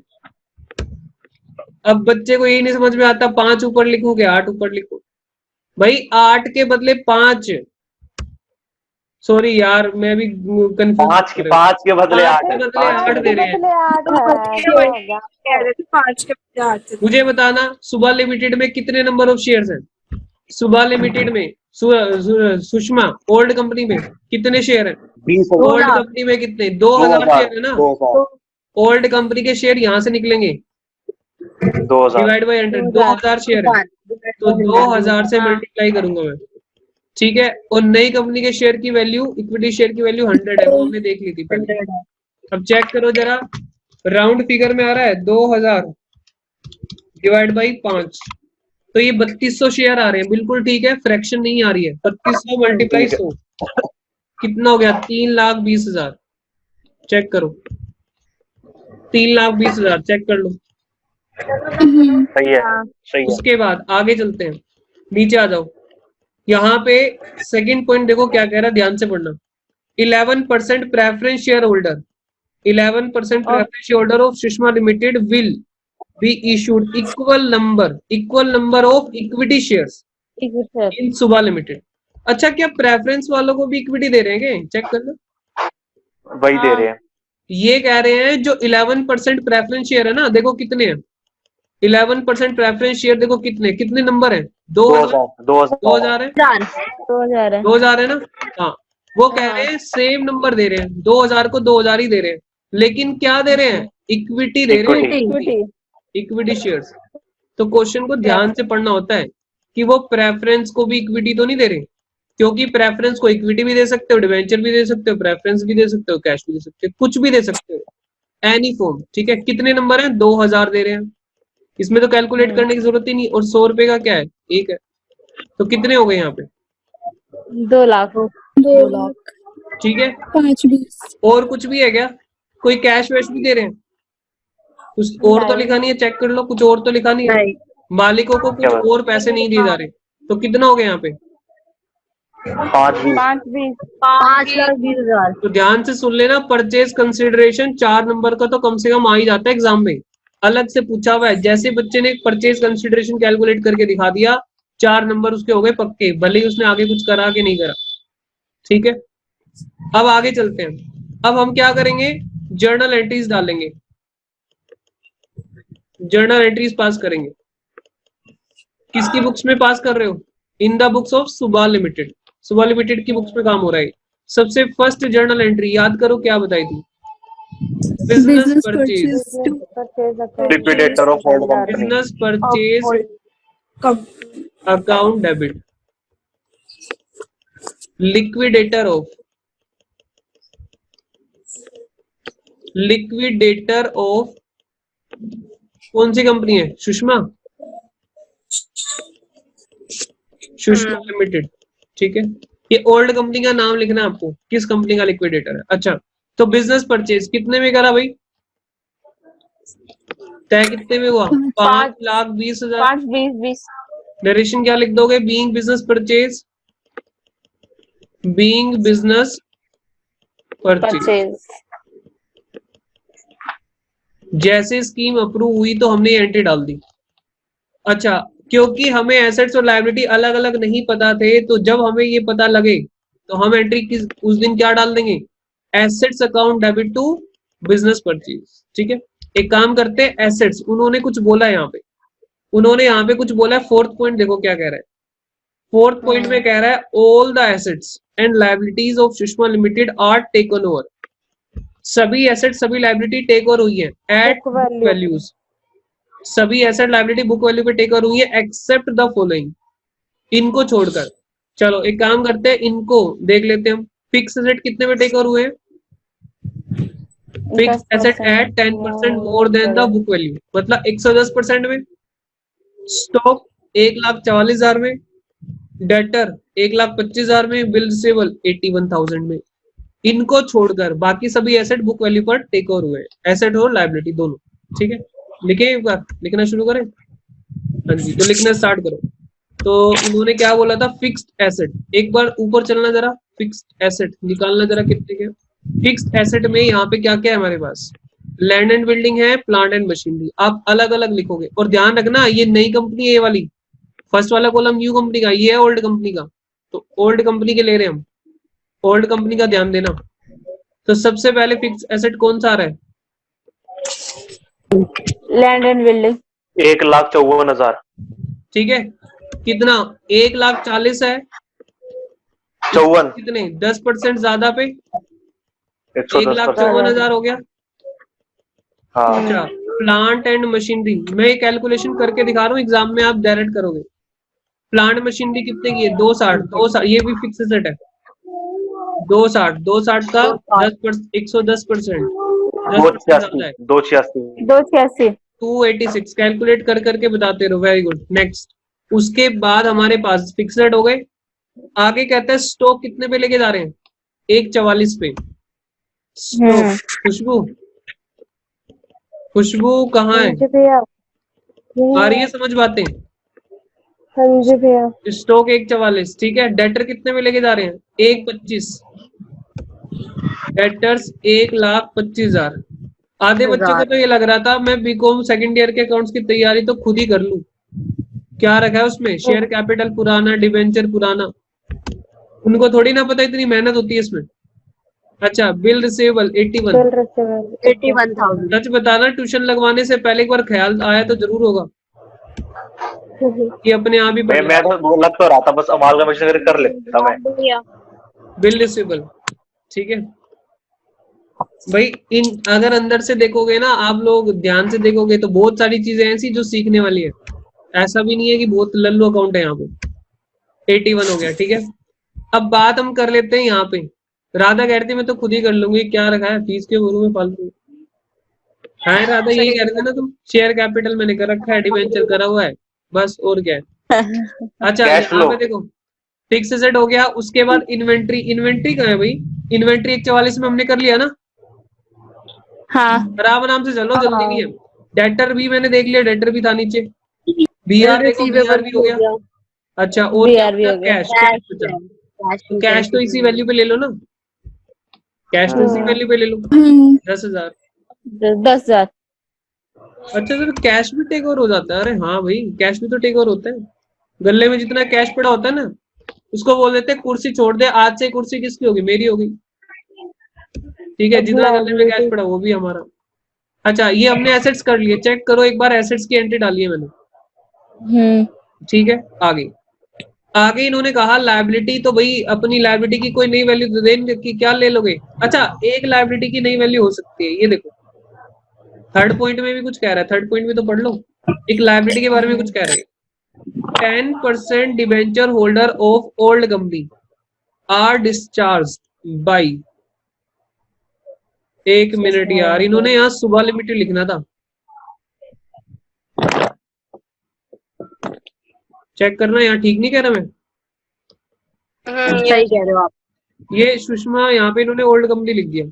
अब बच्चे को यही नहीं समझ में आता 5 ऊपर लिखूं क्या 8 ऊपर लिखूं? भाई 8 के बदले 5, सॉरी यार मैं भी कंफ्यूज। 5 के बदले 8 के बदले 8 दे रहे हैं। 5 के बदले 8। मुझे बताना सुबह लिमिटेड में कितने नंबर ऑफ शेयर्स हैं? सुबह लिमिटेड में सुषमा ओल्ड कंपनी में कितने शेयर हैं? 20 ओल्ड कंपनी में कितने? 2000 शेयर है ना। ओल्ड कंपनी के शेयर यहाँ से निकलेंगे, 2000 डिवाइड बाय 100, 2000 शेयर है तो 2000 से मल्टीप्लाई करूंगा मैं, ठीक है। और नई कंपनी के शेयर की वैल्यू, इक्विटी शेयर की वैल्यू 100 है, वो हमने देख ली थी पहले। अब चेक करो जरा, राउंड फिगर में आ रहा है 2000 डिवाइड बाई 5, तो ये 3200 शेयर आ रहे हैं, बिल्कुल ठीक है, फ्रैक्शन नहीं आ रही है। 3200 मल्टीप्लाई 100 कितना हो गया? 3,20,000। चेक करो, 3,20,000 चेक कर लो। सही है, सही है। उसके बाद आगे चलते हैं, नीचे आ जाओ। यहाँ पे सेकंड पॉइंट देखो क्या कह रहा है, ध्यान से पढ़ना। 11% preference share holder, 11% preference share holder of Sushma limited will be issued equal number of equity shares in सुबह लिमिटेड। अच्छा, क्या प्रेफरेंस वालों को भी इक्विटी दे रहे हैं? चेक करना, वही दे रहे हैं। ये कह रहे हैं जो 11% प्रेफरेंस शेयर है ना, देखो कितने हैं 11% प्रेफरेंस शेयर, देखो कितने नंबर है? 2000 है, 2000 है ना। हाँ, वो कह रहे हैं सेम नंबर दे रहे हैं, 2000 को 2000 ही दे रहे हैं, लेकिन क्या दे रहे हैं? इक्विटी दे रहे हैं, इक्विटी शेयर्स। तो क्वेश्चन को ध्यान से पढ़ना होता है कि वो प्रेफरेंस को भी इक्विटी तो नहीं दे रहे, क्योंकि प्रेफरेंस को इक्विटी भी दे सकते हो, डिवेंचर भी दे सकते हो, प्रेफरेंस भी दे सकते हो, कैश भी दे सकते हो, कुछ भी दे सकते हो, एनी फॉर्म, ठीक है। कितने नंबर है? 2000 दे रहे हैं, इसमें तो कैलकुलेट करने की जरूरत ही नहीं। और 100 रुपए का क्या है? 1 है, तो कितने हो गए यहाँ पे? 2 लाख 2 लाख ठीक है, 5-20 और कुछ भी है क्या? कोई कैश वैश भी दे रहे हैं? कुछ और तो नहीं। लिखा नहीं है, चेक कर लो, कुछ और तो लिखा नहीं है। नहीं। मालिकों को कुछ क्या बात? और पैसे नहीं दिए जा रहे, तो कितना हो गया यहाँ पे? 5-20 5-20 5,20,000। तो ध्यान से सुन लेना, परचेज कंसिडरेशन 4 नंबर का तो कम से कम आ ही जाता है एग्जाम में, अलग से पूछा हुआ है। जैसे बच्चे ने परचेज कंसिडरेशन कैलकुलेट करके दिखा दिया, 4 नंबर उसके हो गए पक्के, भले ही उसने आगे कुछ करा कि नहीं करा। ठीक है, अब आगे चलते हैं। अब हम क्या करेंगे, जर्नल एंट्रीज डालेंगे, जर्नल एंट्रीज पास करेंगे। किसकी बुक्स में पास कर रहे हो? इन द बुक्स ऑफ सुबह लिमिटेड, सुबह लिमिटेड की बुक्स में काम हो रहा है। सबसे फर्स्ट जर्नल एंट्री याद करो, क्या बताई थी? Business business purchase, purchase to purchase account liquidator of old company. Business purchase account debit, liquidator of, liquidator of कौन सी कंपनी है? सुषमा, सुषमा लिमिटेड। ठीक है, ये ओल्ड कंपनी का नाम लिखना है आपको, किस कंपनी का लिक्विडेटर है। अच्छा, तो बिजनेस परचेज कितने में करा भाई? तय कितने में हुआ? 5,20,000। 5-20 नरेशन क्या लिख दोगे? Being business purchase, being business purchase. जैसे स्कीम अप्रूव हुई तो हमने एंट्री डाल दी। अच्छा, क्योंकि हमें एसेट्स और लायबिलिटी अलग अलग नहीं पता थे, तो जब हमें ये पता लगे तो हम एंट्री किस उस दिन क्या डाल देंगे? Assets account debit to business purchase. ठीक है, एक काम करते हैं, एसेट्स उन्होंने कुछ बोला है यहाँ पे, उन्होंने यहाँ पे कुछ बोला है। फोर्थ पॉइंट देखो क्या कह रहा है। फोर्थ पॉइंट में कह रहा है all the assets and liabilities of Sushma limited are taken over. सभी एसेट सभी लायबिलिटी टेक ओवर हुई है एट Book value। वैल्यूज। सभी एसेट लायबिलिटी बुक वैल्यू पे टेक ओवर हुई है एक्सेप्ट द फॉलोइंग, इनको छोड़कर। चलो एक काम करते हैं, इनको देख लेते हैं हम। फिक्स एसेट कितने में टेक ओवर हुए हैं? Fix asset eight 10% more than the book value, मतलब 110% में। स्टॉक 1,44,000 में, डेटर 1,25,000 में, बिल रिसीवेबल 81,000 में। इनको छोड़कर बाकी सभी एसेट बुक वैल्यू पर टेक ओवर हुए, एसेट और लायबिलिटी दोनों। ठीक है, लिखे एक बार, लिखना शुरू करें। हाँ जी, तो लिखना स्टार्ट करो। तो उन्होंने क्या बोला था? फिक्स्ड एसेट, एक बार ऊपर चलना जरा, फिक्स्ड एसेट निकालना जरा कितने के। फिक्स्ड एसेट में यहाँ पे क्या क्या है हमारे पास? लैंड एंड बिल्डिंग है, प्लांट एंड मशीनरी। आप अलग अलग लिखोगे, और ध्यान रखना ये नई कंपनी है, ये वाली फर्स्ट वाला कॉलम न्यू कंपनी का, ये है ओल्ड कंपनी का, तो ओल्ड कंपनी के ले रहे हैं हम, ओल्ड कंपनी का ध्यान देना। तो सबसे पहले फिक्स्ड एसेट कौन सा आ रहा है? Land and building 1,54,000। ठीक है, कितना? 1,40,000 है, 54 कितने 10% ज्यादा पे 110%। 1,54,000 हो गया। हाँ, अच्छा, प्लांट एंड मशीनरी मैं कैलकुलेशन करके दिखा रहा हूँ, एग्जाम में आप डायरेक्ट करोगे। प्लांट मशीनरी कितने की है? 260, ये भी फिक्स एसेट है। 260 का 110%, 10% ज्यादा है, 286 286 286। कैलकुलेट कर करके बताते रहो, वेरी गुड। नेक्स्ट, उसके बाद हमारे पास फिक्सेड हो गए। आगे कहता है स्टॉक कितने पे लेके जा रहे हैं? 1,44 पे। स्टॉक, खुशबू, खुशबू कहाँ है? जी भैया, आ रही है समझ बातें? हाँ जी भैया। स्टॉक 1,44, ठीक है। डेटर कितने में लेके जा रहे हैं? 1,25। डेटर्स 1,25,000। आधे बच्चों को तो ये लग रहा था मैं बीकॉम सेकंड ईयर के अकाउंट्स की तैयारी तो खुद ही कर लूं। क्या रखा है उसमें? शेयर कैपिटल पुराना, डिवेंचर पुराना। उनको थोड़ी ना पता इतनी मेहनत होती है इसमें। अच्छा, बिल रिसीवेबल 81। Bill receivable 81,000। सच बताना, ट्यूशन लगवाने से पहले एक बार ख्याल आया तो जरूर होगा कि अपने आप ही मैं तो लग तो रहा था, बस अमालगमेशन करके कर लेता मैं। बिल रिसीवेबल, ठीक है भाई। इन अगर अंदर से देखोगे ना आप लोग, ध्यान से देखोगे तो बहुत सारी चीजें ऐसी जो सीखने वाली है। ऐसा भी नहीं है कि बहुत लल्लू अकाउंट है यहाँ पे। 81 हो गया, ठीक है। अब बात हम कर लेते हैं यहाँ पे। राधा कहती मैं तो खुद ही कर लूंगी, क्या रखा है फीस के बोरू में फालतू। हाँ राधा, यही कह रहे थे ना तुम? शेयर कैपिटल मैंने कर रखा है, डिवेंचर करा हुआ है, बस और क्या है। अच्छा कैश यहाँ फ्लो पे देखो, फिक्स एसेट हो गया। उसके बाद इन्वेंट्री, इन्वेंट्री कहाँ है भाई? इन्वेंट्री 144 में हमने कर लिया ना, हाँ आराम से चलो, जल्दी नहीं है। डेटर भी मैंने देख लिया, डेटर भी था नीचे। बीआर देखो, बीआर भी हो गया। अच्छा, और क्या BR भी बचा? हो गया। कैश, कैश बचा। तो कैश तो इसी वैल्यू पे ले लो ना, कैश तो इसी वैल्यू पे ले लो, 10,000। 10,000। अच्छा सर, कैश भी टेक ओवर हो जाता है? अरे हाँ भाई, कैश भी तो टेक ओवर होता है। गले में जितना कैश पड़ा होता है ना, उसको बोल देते हैं कुर्सी छोड़ दे, आज से कुर्सी किसकी होगी? मेरी होगी। ठीक है, जितना गले में कैश पड़ा वो भी हमारा। अच्छा, ये हमने एसेट्स कर लिए, चेक करो एक बार, एसेट्स की एंट्री डाली है मैंने। ठीक है, आगे आगे इन्होंने कहा लायबिलिटी, तो भाई अपनी लायबिलिटी की कोई नई वैल्यू दे देंगे कि क्या ले लोगे? अच्छा, एक लायबिलिटी की नई वैल्यू हो सकती है, ये देखो थर्ड पॉइंट में भी कुछ कह रहा है, थर्ड पॉइंट में तो पढ़ लो। एक लायबिलिटी के बारे में कुछ कह रहे हैं, 10% debenture holder of old company are discharge by. एक मिनट यार, इन्होंने यहाँ सुबह लिमिटेड लिखना था, चेक करना यहाँ ठीक नहीं कह रहा मैं। सही कह रहे हो आप। ये सुषमा, यहाँ पे इन्होंने ओल्ड कंपनी लिख दिया।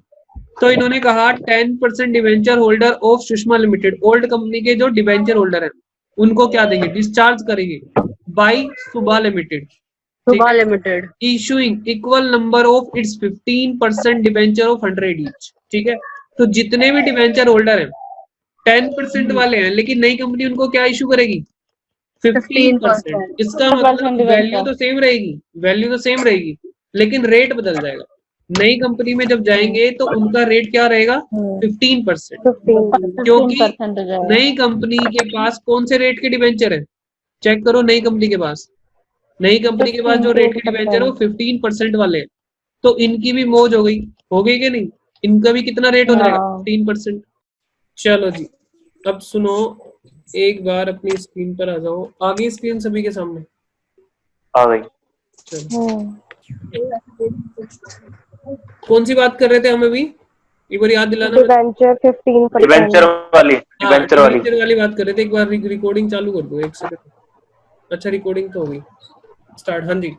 तो इन्होंने कहा 10% debenture holder of Sushma limited, old company के जो डिवेंचर होल्डर है उनको क्या देंगे? डिस्चार्ज करेंगे बाई सुबह लिमिटेड, सुबह limited, issuing equal number of its 15% debenture of 100 each. ठीक है, तो जितने भी डिवेंचर होल्डर हैं 10% वाले हैं, लेकिन नई कंपनी उनको क्या इशू करेगी? 15%। इसका मतलब वैल्यू तो सेम रहेगी, वैल्यू तो सेम रहेगी, लेकिन रेट बदल जाएगा। नई कंपनी में जब जाएंगे तो उनका रेट क्या रहेगा? 15%, क्योंकि नई कंपनी के पास कौन से रेट के डिवेंचर है? चेक करो नई कंपनी के पास, नई कंपनी के पास जो रेट के डिवेंचर है वो 15% वाले हैं। तो इनकी भी मौज हो गई कि नहीं? इनका भी कितना रेट हो जाएगा? 15%। चलो जी, अब सुनो, एक बार अपनी स्क्रीन पर आ जाओ, आगे स्क्रीन सभी के सामने आ गई। चलो, कौन सी बात कर रहे थे हम अभी? एक बार याद दिलाना। डिबेंचर 15%। डिबेंचर वाली, हाँ, डिबेंचर वाली। डिबेंचर वाली बात कर रहे थे। एक बार रिकॉर्डिंग चालू कर दो, एक सेकंड। अच्छा, रिकॉर्डिंग तो होगी स्टार्ट। हाँ जी,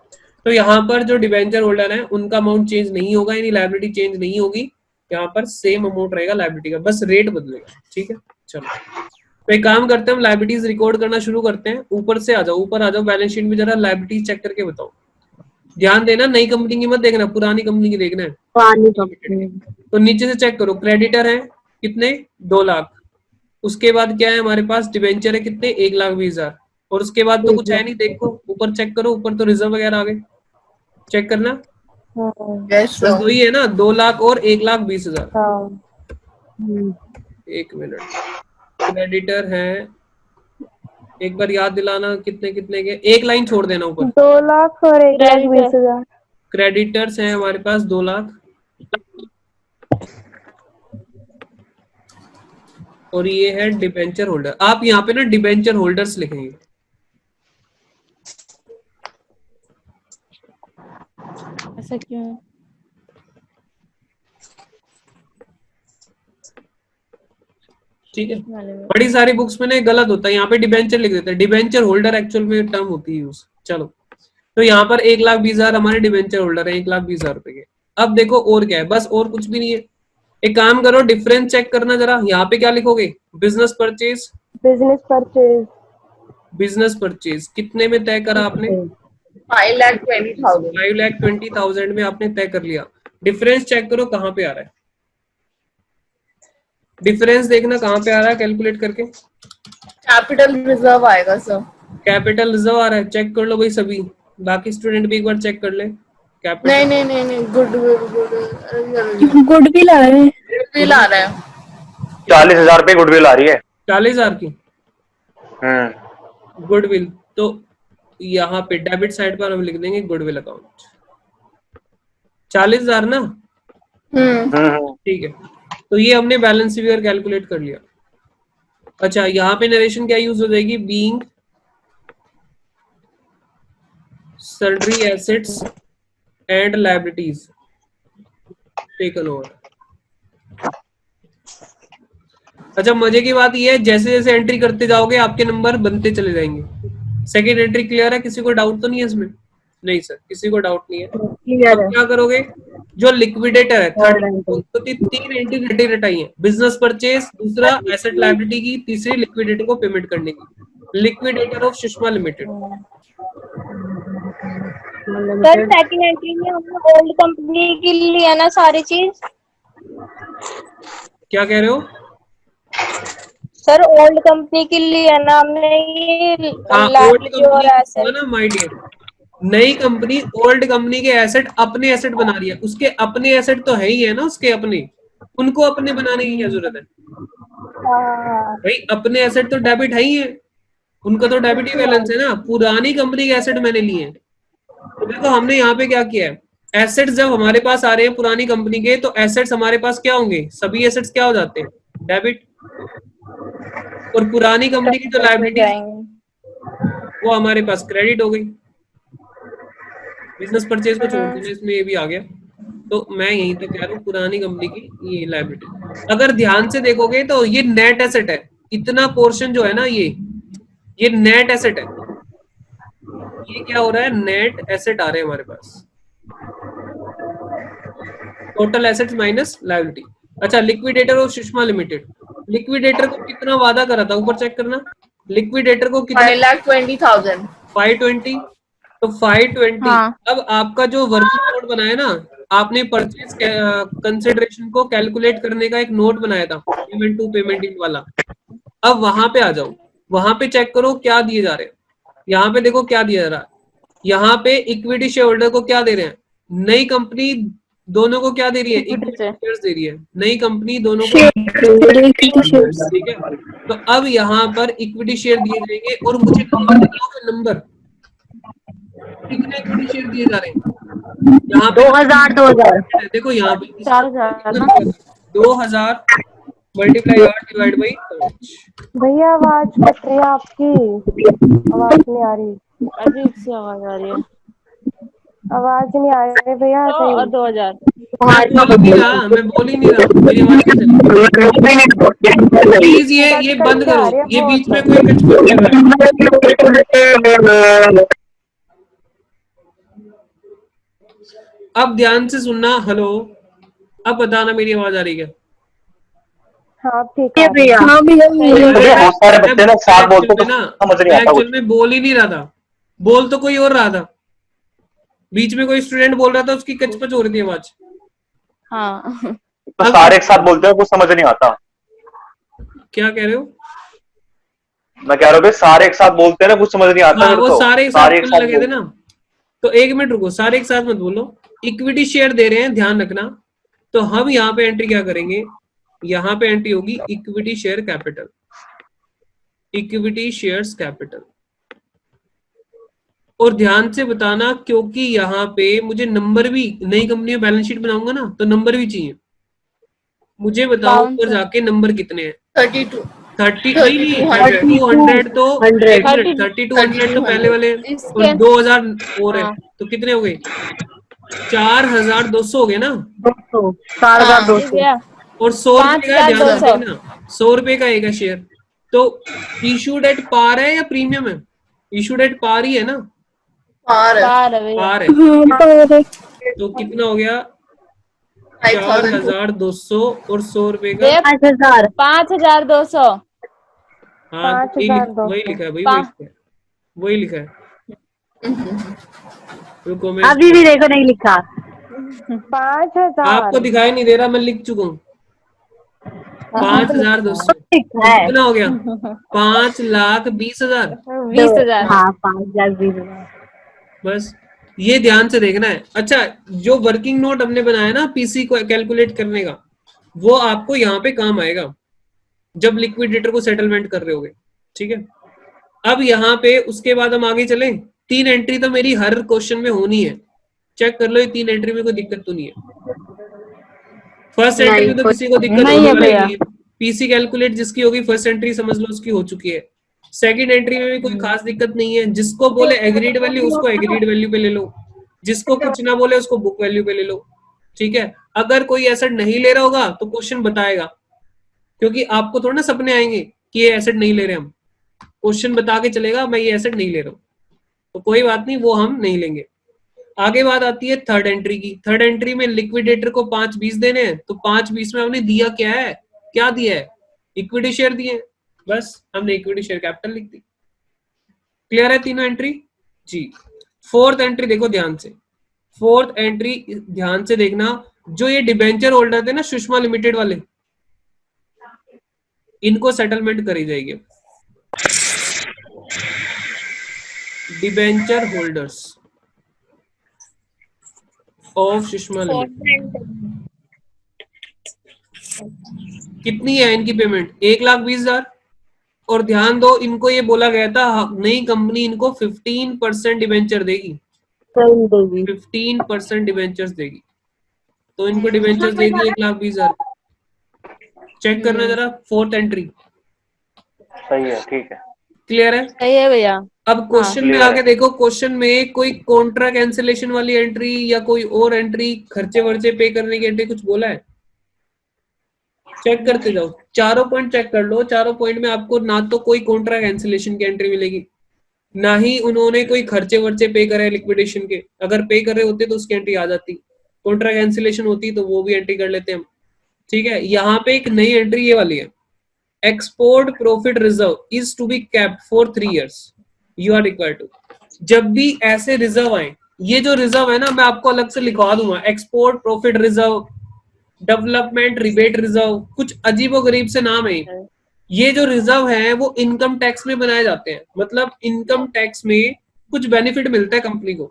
तो यहाँ पर जो डिबेंचर होल्डर है उनका अमाउंट चेंज नहीं होगा, यानी लायबिलिटी चेंज नहीं होगी। यहाँ पर सेम अमाउंट रहेगा लायबिलिटी का, बस रेट बदलेगा। ठीक है, चलो तो एक काम करते हैं, हम लायबिलिटीज रिकॉर्ड करना शुरू करते हैं। ऊपर से आ जाओ, ऊपर आ जाओ, बैलेंस शीट में जरा लायबिलिटीज चेक करके बताओ। ध्यान देना, नई कंपनी की मत देखना, पुरानी कंपनी की देखना है। पुरानी कंपनी। तो नीचे से चेक करो, क्रेडिटर है कितने? 2 लाख। उसके बाद क्या है हमारे पास? डिबेंचर है कितने? 1,20,000। और उसके बाद तो कुछ है नहीं, देखो ऊपर चेक करो, ऊपर तो रिजर्व वगैरह आ गए, चेक करना। बस वही है ना, 2 लाख और 1,20,000। एक मिनट, क्रेडिटर है, एक बार याद दिलाना कितने कितने के, एक लाइन छोड़ देना ऊपर। 2 लाख और 1,20,000। क्रेडिटर्स हैं हमारे पास 2 लाख, और ये है डिबेंचर होल्डर। आप यहाँ पे ना डिबेंचर होल्डर्स लिखेंगे। ऐसा क्यों? ठीक है, बड़ी सारी बुक्स में ना गलत होता है, यहाँ पे डिबेंचर लिख देते हैं, डिबेंचर होल्डर एक्चुअल में टर्म होती है यूज। चलो, तो यहाँ पर 1,20,000 हमारे डिबेंचर होल्डर है, 1,20,000 रुपए के। अब देखो और क्या है, बस और कुछ भी नहीं है। एक काम करो, डिफरेंस चेक करना जरा, यहाँ पे क्या लिखोगे? Business purchase. Business purchase business purchase कितने में तय करा आपने? 5,20,000। 5,20,000 में आपने तय कर लिया। डिफरेंस चेक करो कहाँ पे आ रहा है, डिफरेंस देखना कहाँ पे आ रहा है, कैलकुलेट करके। कैपिटल रिजर्व आएगा सर। कैपिटल रिजर्व आ रहा है, चेक कर लो भाई सभी, बाकी स्टूडेंट भी एक बार चेक कर ले। नहीं नहीं नहीं नहीं, गुडविल गुडविल आ रहे हैं। गुडविल आ रहा है। 40,000 रुपये गुडविल आ रही है। 40,000 की गुडविल, तो यहाँ पे डेबिट साइड पर हम लिख देंगे गुडविल अकाउंट 40,000 ना। ठीक है, तो ये हमने बैलेंस फिगर कैलकुलेट कर लिया। अच्छा, यहाँ पे नरेशन क्या यूज हो जाएगी? Being sundry assets and liabilities taken over. अच्छा, मजे की बात ये है, जैसे जैसे एंट्री करते जाओगे आपके नंबर बनते चले जाएंगे। सेकेंड एंट्री क्लियर है? किसी को डाउट तो नहीं है इसमें? नहीं सर, किसी को डाउट नहीं है। क्लियर अब है। क्या करोगे, जो लिक्विडेटर है और थर्ड, तो तीन एंट्री घटी रटाई है, बिजनेस परचेज, दूसरा एसेट लायबिलिटी की, तीसरी लिक्विडेटर को पेमेंट करने की। Liquidator of Sushma limited. Sir second entry में हमने ओल्ड कंपनी के लिए है ना सारी चीज। क्या कह रहे हो? सर ओल्ड कंपनी के लिए है ना हमने ये ओल्ड लायबिलिटी और कंपनी एसेट। ना माय डियर, नई कंपनी ओल्ड कंपनी के एसेट अपने एसेट बना रही है, उसके अपने एसेट तो है ही है ना, उसके अपने, उनको अपने बनाने की क्या जरूरत है भाई? अपने एसेट तो डेबिट है ही है, उनका तो डेबिट ही बैलेंस है ना। पुरानी कंपनी के एसेट मैंने लिए हैं। तो देखो हमने यहाँ पे क्या किया है, एसेट्स जब हमारे पास आ रहे हैं पुरानी कंपनी के, तो एसेट्स हमारे पास क्या होंगे, सभी एसेट्स क्या हो जाते हैं, डेबिट। और पुरानी कंपनी की जो लायबिलिटीज वो हमारे पास क्रेडिट हो गई। बिजनेस परचेज को छोड़ देना, इसमें ये भी आ गया। तो मैं यहीं तक कह रहा हूँ, पुरानी कंपनी की ये लायबिलिटी। अगर ध्यान से देखोगे तो ये नेट एसेट है, इतना पोर्शन जो है ना, ये नेट एसेट है। ये क्या हो रहा है, नेट एसेट आ रहे हैं हमारे पास, टोटल एसेट्स माइनस लायबिलिटी। अच्छा, liquidator of Sushma limited, liquidator को कितना वादा करा था, ऊपर चेक करना, लिक्विडेटर को कितना, 5,20,000। 520। तो 520। हाँ। अब आपका जो वर्किंग नोट बनाया ना, आपने परचेज कंसिडरेशन को कैलकुलेट करने का एक नोट बनाया था, पेमेंट टू पेमेंट इन वाला। अब वहां पे आ जाओ, वहां पे चेक करो क्या दिए जा रहे हैं। यहाँ पे देखो क्या दिया जा रहा है, यहाँ पे इक्विटी शेयर होल्डर को क्या दे रहे हैं, नई कंपनी दोनों को क्या दे रही है, इक्विटी शेयर्स दे रही है, नई कंपनी दोनों को, ठीक है। तो अब यहाँ पर इक्विटी शेयर दिए जाएंगे, और मुझे नंबर दिखाओगे, नंबर कितने इक्विटी शेयर दिए जा रहे हैं यहाँ पे, 2,000। देखो यहाँ पे 4,000 2000 मल्टीप्लाई 8 डिवाइड बाई 5। भैया आवाज कट रही है आपकी, आवाज नहीं आ रही, अजीब सी आवाज आ रही है। आवाज नहीं आ रही भैया और सही। 2,000। मैं बोल ही नहीं रहा, मेरी आवाज कैसे प्लीज ये बंद करो, ये बीच में कोई कचकच कर रहा है। अब ध्यान से सुनना, हेलो, अब बताना मेरी आवाज आ रही है? हाँ ठीक है भैया। हाँ भैया। बहुत सारे बच्चे ना साथ बोलते तो समझ नहीं आता एक्चुअल में बोल ही नहीं रहा था, बोल तो कोई और रहा था, बीच में कोई स्टूडेंट बोल रहा था, उसकी कचपच हो रही थी आवाज। हाँ। तो सारे एक साथ बोलते हैं, कुछ समझ नहीं आता। क्या कह रहे हो? मैं कह रहा हूँ भाई सारे एक साथ बोलते हैं ना, कुछ समझ नहीं आता। हाँ, मेरे वो तो सारे एक साथ बोलने लगे थे बोलते ना, तो एक मिनट रुको, सारे एक साथ मत बोलो। इक्विटी शेयर दे रहे हैं, ध्यान रखना। तो हम यहाँ पे एंट्री क्या करेंगे, यहाँ पे एंट्री होगी equity share capital, equity shares capital. और ध्यान से बताना, क्योंकि यहाँ पे मुझे नंबर भी, नई कंपनी में बैलेंस शीट बनाऊंगा ना, तो नंबर भी चाहिए मुझे। बताओ ऊपर जाके नंबर कितने हैं? 32। 30 नहीं, 3200 तो 3200 तो पहले वाले, और 2000 और है, तो कितने हो गए? 4200 हो गए ना। 4,200। और 100 रुपए का, ध्यान से देखना, 100 रुपए का एक शेयर। तो इशूड एट पार है या प्रीमियम है? इशूड एट पार ही है ना, पार पार है। तो कितना हो गया? 4200 और 100 रुपए का 5,200। हाँ, वही लिखा है भाई, वही लिखा है। रुको, मैं अभी भी देखो नहीं लिखा। 5,000 आपको दिखाई नहीं दे रहा, मैं लिख चुका हूँ। 5,200 कितना हो गया? 5,20,000। 20,000। हाँ, 5,20,000। बस ये ध्यान से देखना है। अच्छा, जो वर्किंग नोट हमने बनाया ना पीसी को कैलकुलेट करने का, वो आपको यहाँ पे काम आएगा जब लिक्विडेटर को सेटलमेंट कर रहे होगे, ठीक है। अब यहाँ पे उसके बाद हम आगे चलें। 3 एंट्री तो मेरी हर क्वेश्चन में होनी है, चेक कर लो, ये 3 एंट्री में कोई दिक्कत तो नहीं है। फर्स्ट एंट्री में तो किसी को दिक्कत होने वाली नहीं है, पीसी कैलकुलेट जिसकी होगी फर्स्ट एंट्री समझ लो उसकी हो चुकी है। सेकंड एंट्री में भी कोई खास दिक्कत नहीं है, जिसको बोले एग्रीड वैल्यू उसको एग्रीड वैल्यू पे ले लो, जिसको कुछ ना बोले उसको बुक वैल्यू पे ले लो, ठीक है। अगर कोई एसेट नहीं ले रहा होगा तो क्वेश्चन बताएगा, क्योंकि आपको थोड़ा ना सपने आएंगे कि ये एसेट नहीं ले रहे हम, क्वेश्चन बता के चलेगा मैं ये एसेट नहीं ले रहा हूँ, तो कोई बात नहीं, वो हम नहीं लेंगे। आगे बात आती है थर्ड एंट्री की। थर्ड एंट्री में लिक्विडेटर को 5/20 देने हैं, तो 5/20 में हमने दिया क्या है, क्या दिया है, इक्विटी शेयर दिए, बस हमने इक्विटी शेयर कैपिटल लिख दी। क्लियर है तीनों एंट्री जी। फोर्थ एंट्री देखो ध्यान से, फोर्थ एंट्री ध्यान से देखना, जो ये डिबेंचर होल्डर थे ना सुषमा लिमिटेड वाले, इनको सेटलमेंट करी जाएगी। Debenture holders of Sushma limited, कितनी है इनकी पेमेंट, 1,20,000। और ध्यान दो, इनको ये बोला गया था नई कंपनी इनको 15% डिबेंचर देगी, 15% डिबेंचर्स देगी, तो इनको डिबेंचर्स दे दिए 1,20,000। चेक करना जरा फोर्थ एंट्री, सही है, ठीक है, क्लियर है। सही है भैया। अब क्वेश्चन में clear आके है। देखो, क्वेश्चन में कोई कॉन्ट्रा कैंसिलेशन वाली एंट्री या कोई और एंट्री, खर्चे वर्चे पे करने की एंट्री कुछ बोला है, चेक करते जाओ, चारों पॉइंट चेक कर लो। चारों पॉइंट में आपको ना तो कोई कॉन्ट्रा कैंसिलेशन की एंट्री मिलेगी, ना ही उन्होंने कोई खर्चे वर्चे पे करे लिक्विडेशन के, अगर पे कर रहे होते तो उसकी एंट्री आ जाती, कॉन्ट्रा कैंसिलेशन होती तो वो भी एंट्री कर लेते हम, ठीक है। यहाँ पे एक नई एंट्री ये वाली है, export profit reserve is to be capped for 3 years, you are required to. जब भी ऐसे रिजर्व आए, ये जो रिजर्व है ना मैं आपको अलग से लिखवा दूंगा, export profit reserve, development rebate reserve, कुछ अजीबो गरीब से नाम है। ये जो रिजर्व है वो इनकम टैक्स में बनाए जाते हैं, मतलब इनकम टैक्स में कुछ बेनिफिट मिलता है कंपनी को,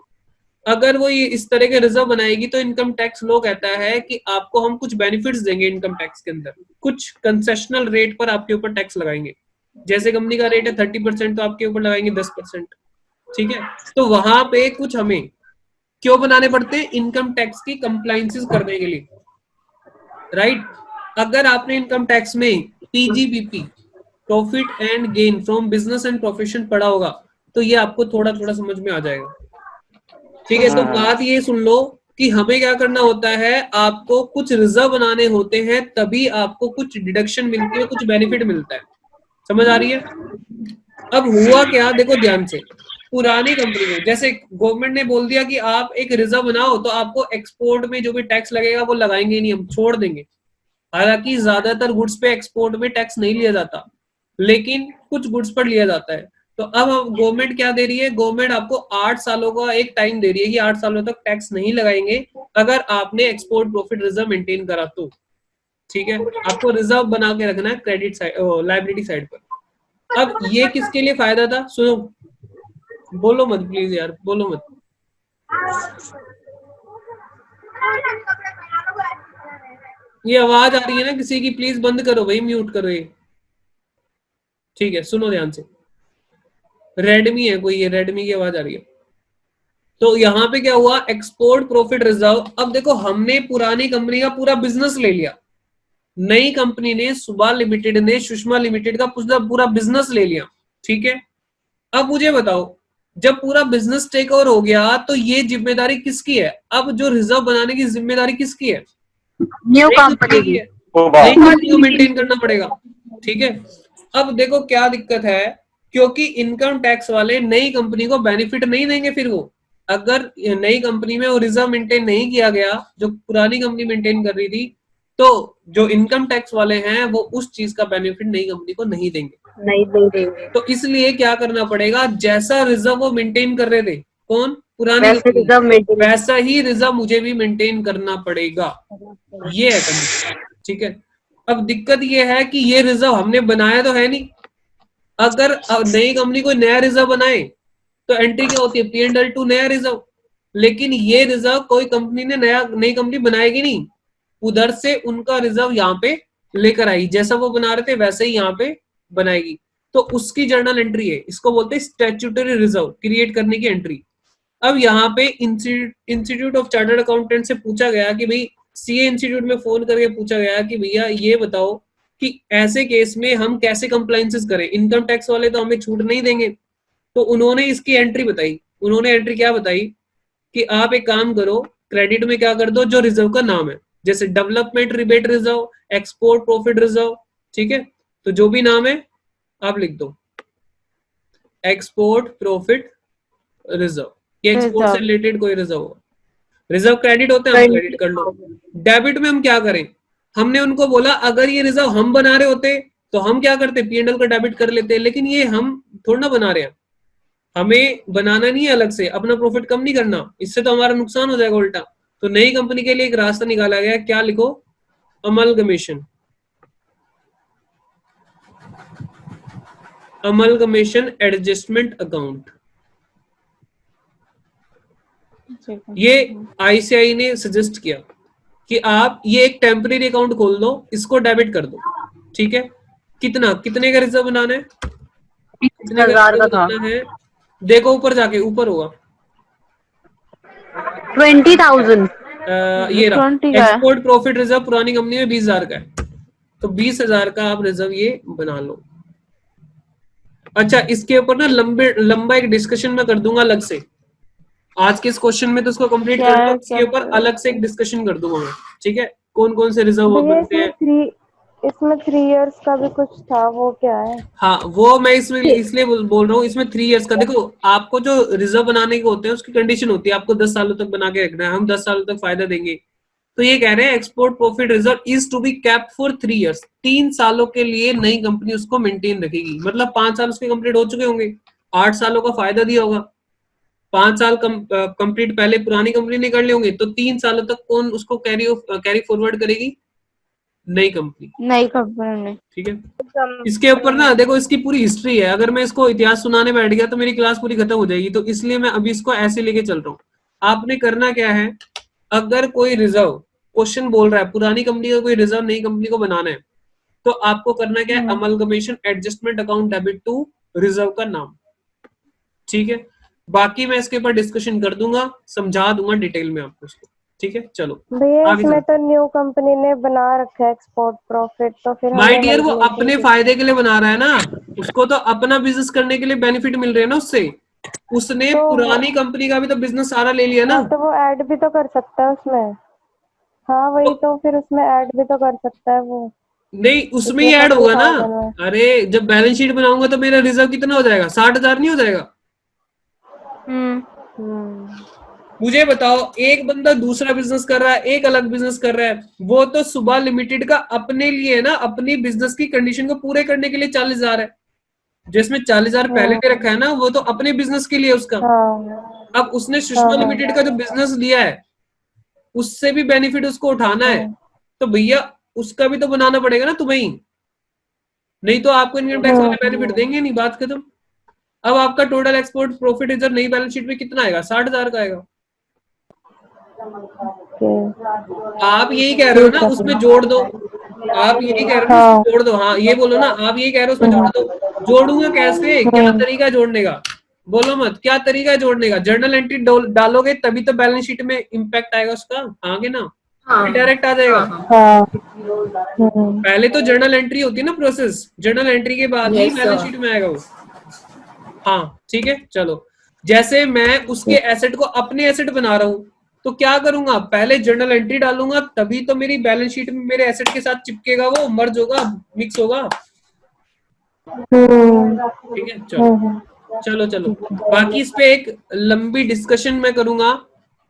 अगर वो ये इस तरह के रिजर्व बनाएगी तो इनकम टैक्स लॉ कहता है कि आपको हम कुछ बेनिफिट्स देंगे इनकम टैक्स के अंदर, कुछ कंसेशनल रेट पर आपके ऊपर टैक्स लगाएंगे, जैसे कंपनी का रेट है 30%, तो आपके ऊपर लगाएंगे 10%, ठीक है। तो वहां पे कुछ हमें क्यों बनाने पड़ते हैं, इनकम टैक्स की कंप्लायंसेस करने के लिए, राइट। अगर आपने इनकम टैक्स में PGBP, profit and gain from business and profession पढ़ा होगा तो ये आपको थोड़ा थोड़ा समझ में आ जाएगा, ठीक है। तो बात ये सुन लो कि हमें क्या करना होता है, आपको कुछ रिजर्व बनाने होते हैं, तभी आपको कुछ डिडक्शन मिलती है, कुछ बेनिफिट मिलता है, समझ आ रही है। अब हुआ क्या, देखो ध्यान से, पुरानी कंपनी में जैसे गवर्नमेंट ने बोल दिया कि आप एक रिजर्व बनाओ, तो आपको एक्सपोर्ट में जो भी टैक्स लगेगा वो लगाएंगे नहीं, हम छोड़ देंगे। हालांकि ज्यादातर गुड्स पे एक्सपोर्ट में टैक्स नहीं लिया जाता, लेकिन कुछ गुड्स पर लिया जाता है। तो अब गवर्नमेंट क्या दे रही है, गवर्नमेंट आपको 8 सालों का एक टाइम दे रही है कि 8 सालों तक टैक्स नहीं लगाएंगे अगर आपने एक्सपोर्ट प्रॉफिट रिजर्व मेंटेन करा तो, ठीक है। आपको रिजर्व बना के रखना है क्रेडिट साइड, लायबिलिटी साइड पर। अब ये किसके लिए फायदा था, सुनो, बोलो मत प्लीज यार, बोलो मत। ये आवाज आ रही है ना किसी की, प्लीज बंद करो भाई, म्यूट करो ये, ठीक है। सुनो ध्यान से, रेडमी है कोई, ये रेडमी की आवाज आ रही है। तो यहाँ पे क्या हुआ, एक्सपोर्ट प्रॉफिट रिजर्व। अब देखो हमने पुरानी कंपनी का पूरा बिजनेस ले लिया, नई कंपनी ने, सुबह लिमिटेड ने सुषमा लिमिटेड का पूरा बिजनेस ले लिया, ठीक है। अब मुझे बताओ, जब पूरा बिजनेस टेक ओवर हो गया तो ये जिम्मेदारी किसकी है, अब जो रिजर्व बनाने की जिम्मेदारी किसकी है, न्यू कंपनी की है, नई कंपनी को मेंटेन करना पड़ेगा, ठीक है। अब देखो क्या दिक्कत है, क्योंकि इनकम टैक्स वाले नई कंपनी को बेनिफिट नहीं देंगे, फिर वो अगर नई कंपनी में वो रिजर्व मेंटेन नहीं किया गया जो पुरानी कंपनी मेंटेन कर रही थी, तो जो इनकम टैक्स वाले हैं वो उस चीज का बेनिफिट नई कंपनी को नहीं देंगे, नहीं दे देंगे, तो इसलिए क्या करना पड़ेगा, जैसा रिजर्व वो मेंटेन कर रहे थे, कौन, पुरानी वैसे कंपनी, रिजर्व मेंटेन वैसा ही रिजर्व मुझे भी मेंटेन करना पड़ेगा, ये है कंडीशन, ठीक है। अब दिक्कत ये है कि ये रिजर्व हमने बनाया तो है नहीं, अगर नई कंपनी कोई नया रिजर्व बनाए तो एंट्री क्या होती है, P&L टू नया रिजर्व, लेकिन ये रिजर्व कोई कंपनी ने नई कंपनी बनाएगी नहीं, उधर से उनका रिजर्व यहाँ पे लेकर आई, जैसा वो बना रहे थे वैसे ही यहाँ पे बनाएगी, तो उसकी जर्नल एंट्री है, इसको बोलते हैं स्टैट्यूटरी रिजर्व क्रिएट करने की एंट्री। अब यहाँ पे इंस्टीट्यूट ऑफ चार्टर्ड अकाउंटेंट से पूछा गया कि भाई, सीए इंस्टीट्यूट में फोन करके पूछा गया कि भैया ये बताओ कि ऐसे केस में हम कैसे कंप्लायंसेस करें, इनकम टैक्स वाले तो हमें छूट नहीं देंगे। तो उन्होंने इसकी एंट्री बताई, उन्होंने एंट्री क्या बताई कि आप एक काम करो, क्रेडिट में क्या कर दो, जो रिजर्व का नाम है, जैसे development rebate reserve, export profit reserve, ठीक है, तो जो भी नाम है आप लिख दो, एक्सपोर्ट प्रॉफिट रिजर्व, कि एक्सपोर्ट से रिजर्व। रिलेटेड कोई रिजर्व हो। रिजर्व क्रेडिट होते हैं, हम क्रेडिट कर लो। डेबिट में हम क्या करें, हमने उनको बोला अगर ये रिजर्व हम बना रहे होते तो हम क्या करते, P&L का डेबिट कर लेते, लेकिन ये हम थोड़ा ना बना रहे हैं, हमें बनाना नहीं है अलग से, अपना प्रॉफिट कम नहीं करना, इससे तो हमारा नुकसान हो जाएगा उल्टा। तो नई कंपनी के लिए एक रास्ता निकाला गया, क्या लिखो, अमलगमेशन। Amalgamation adjustment account. ये ICAI ने सजेस्ट किया कि आप ये एक टेम्परेरी अकाउंट खोल दो, इसको डेबिट कर दो, ठीक है। कितने का रिजर्व बनाना है, कितने का 20,000 का रिजर्व था। बनाना है, देखो ऊपर जाके, ऊपर होगा 20,000। ये रहा 20 का है। एक्सपोर्ट प्रॉफिट रिजर्व पुरानी कंपनी में 20,000 का है, तो 20,000 का आप रिजर्व ये बना लो। अच्छा, इसके ऊपर ना लंबा एक डिस्कशन मैं कर दूंगा अलग से, आज के इस क्वेश्चन में तो उसको कंप्लीट क्या कर लो, है, इसके ऊपर क्या अलग से एक डिस्कशन कर दूंगा मैं, ठीक है, कौन कौन से रिजर्व भैया बनते हैं। इसमें 3 इयर्स का भी कुछ था, वो क्या है? हाँ, वो मैं इसमें इसलिए बोल रहा हूँ, इसमें 3 इयर्स का, देखो आपको जो रिजर्व बनाने के होते हैं उसकी कंडीशन होती है, आपको 10 सालों तक बना के रखना है, हम 10 सालों तक फायदा देंगे। तो ये कह रहे हैं export profit reserve is to be capped for 3 years, 3 सालों के लिए नई कंपनी उसको मेंटेन रखेगी, मतलब 5 साल उसके कंप्लीट हो चुके होंगे, 8 सालों का फायदा दिया होगा, 5 साल कंप्लीट पहले पुरानी कंपनी ने कर लिए होंगे, तो 3 सालों तक कौन उसको कैरी फॉरवर्ड करेगी, नई कंपनी, नई कंपनी में। ठीक है। इसके ऊपर ना देखो, इसकी पूरी हिस्ट्री है, अगर मैं इसको इतिहास सुनाने बैठ गया तो मेरी क्लास पूरी खत्म हो जाएगी, तो इसलिए मैं अभी इसको ऐसे लेके चल रहा हूँ। आपने करना क्या है, अगर कोई रिजर्व क्वेश्चन बोल रहा है पुरानी कंपनी का कोई रिजर्व नई कंपनी को बनाना है, तो आपको करना क्या है, amalgamation adjustment account debit to reserve का नाम, ठीक है। बाकी मैं इसके ऊपर डिस्कशन कर दूंगा, समझा दूंगा डिटेल में आपको उसको, ठीक है। चलो भैया आगे इसमें चलते। तो न्यू कंपनी ने बना रखा है एक्सपोर्ट प्रॉफिट, तो फिर माय हमें डियर, वो amalgamation अपने की- फायदे के लिए बना रहा है ना, उसको तो अपना बिजनेस करने के लिए बेनिफिट मिल रहे हैं ना उससे, उसने तो पुरानी कंपनी का भी तो बिजनेस सारा ले लिया ना। हाँ, तो वो ऐड भी तो कर सकता है उसमें। हाँ वही तो, फिर उसमें ऐड भी तो कर सकता है वो, नहीं, उसमें ही इसमें ऐड तो होगा ना। 2000 में। अरे जब बैलेंस शीट बनाऊंगा तो मेरा रिजर्व कितना हो जाएगा, 60,000 नहीं हो जाएगा। मुझे बताओ, एक बंदा दूसरा बिजनेस कर रहा है, एक अलग बिजनेस कर रहा है, वो तो सुबह लिमिटेड का अपने लिए है ना, अपनी बिजनेस की कंडीशन को पूरे करने के लिए 40,000 है, जिसमें 40,000 पहले दे रखा है ना, वो तो अपने बिजनेस के लिए उसका। हाँ अब उसने सुषमा हाँ लिमिटेड का जो बिजनेस लिया है, उससे भी बेनिफिट उसको उठाना है, हाँ तो भैया उसका भी तो बनाना पड़ेगा ना तुम्हें ही, नहीं तो आपको इनकम टैक्स वाले बेनिफिट देंगे नहीं, बात खत्म। अब आपका टोटल एक्सपोर्ट प्रॉफिट रिजर्व नई बैलेंस शीट में कितना आएगा, 60,000 का आएगा। आप यही कह रहे हो ना, उसमें जोड़ दो, आप यही कह रहे हो ना उसमें जोड़ दो, हाँ ये बोलो ना, आप यही कह रहे हो उसमें जोड़ दो। जोड़ूंगा कैसे, क्या तरीका जोड़ने का, बोलो मत, क्या तरीका है जोड़ने का, जर्नल एंट्री डालोगे तभी तो बैलेंस शीट में इम्पैक्ट आएगा उसका, आगे ना डायरेक्ट आ जाएगा। हाँ पहले तो जर्नल एंट्री होती है ना प्रोसेस, जर्नल एंट्री के बाद ही बैलेंस शीट में आएगा वो। हाँ ठीक है, चलो जैसे मैं उसके एसेट को अपने एसेट बना रहा हूँ, तो क्या करूंगा, पहले जर्नल एंट्री डालूंगा, तभी तो मेरी बैलेंस शीट में मेरे एसेट के साथ चिपकेगा, वो मर्ज होगा, मिक्स होगा, ठीक है। चलो चलो, बाकी इस पे एक लंबी डिस्कशन मैं करूंगा,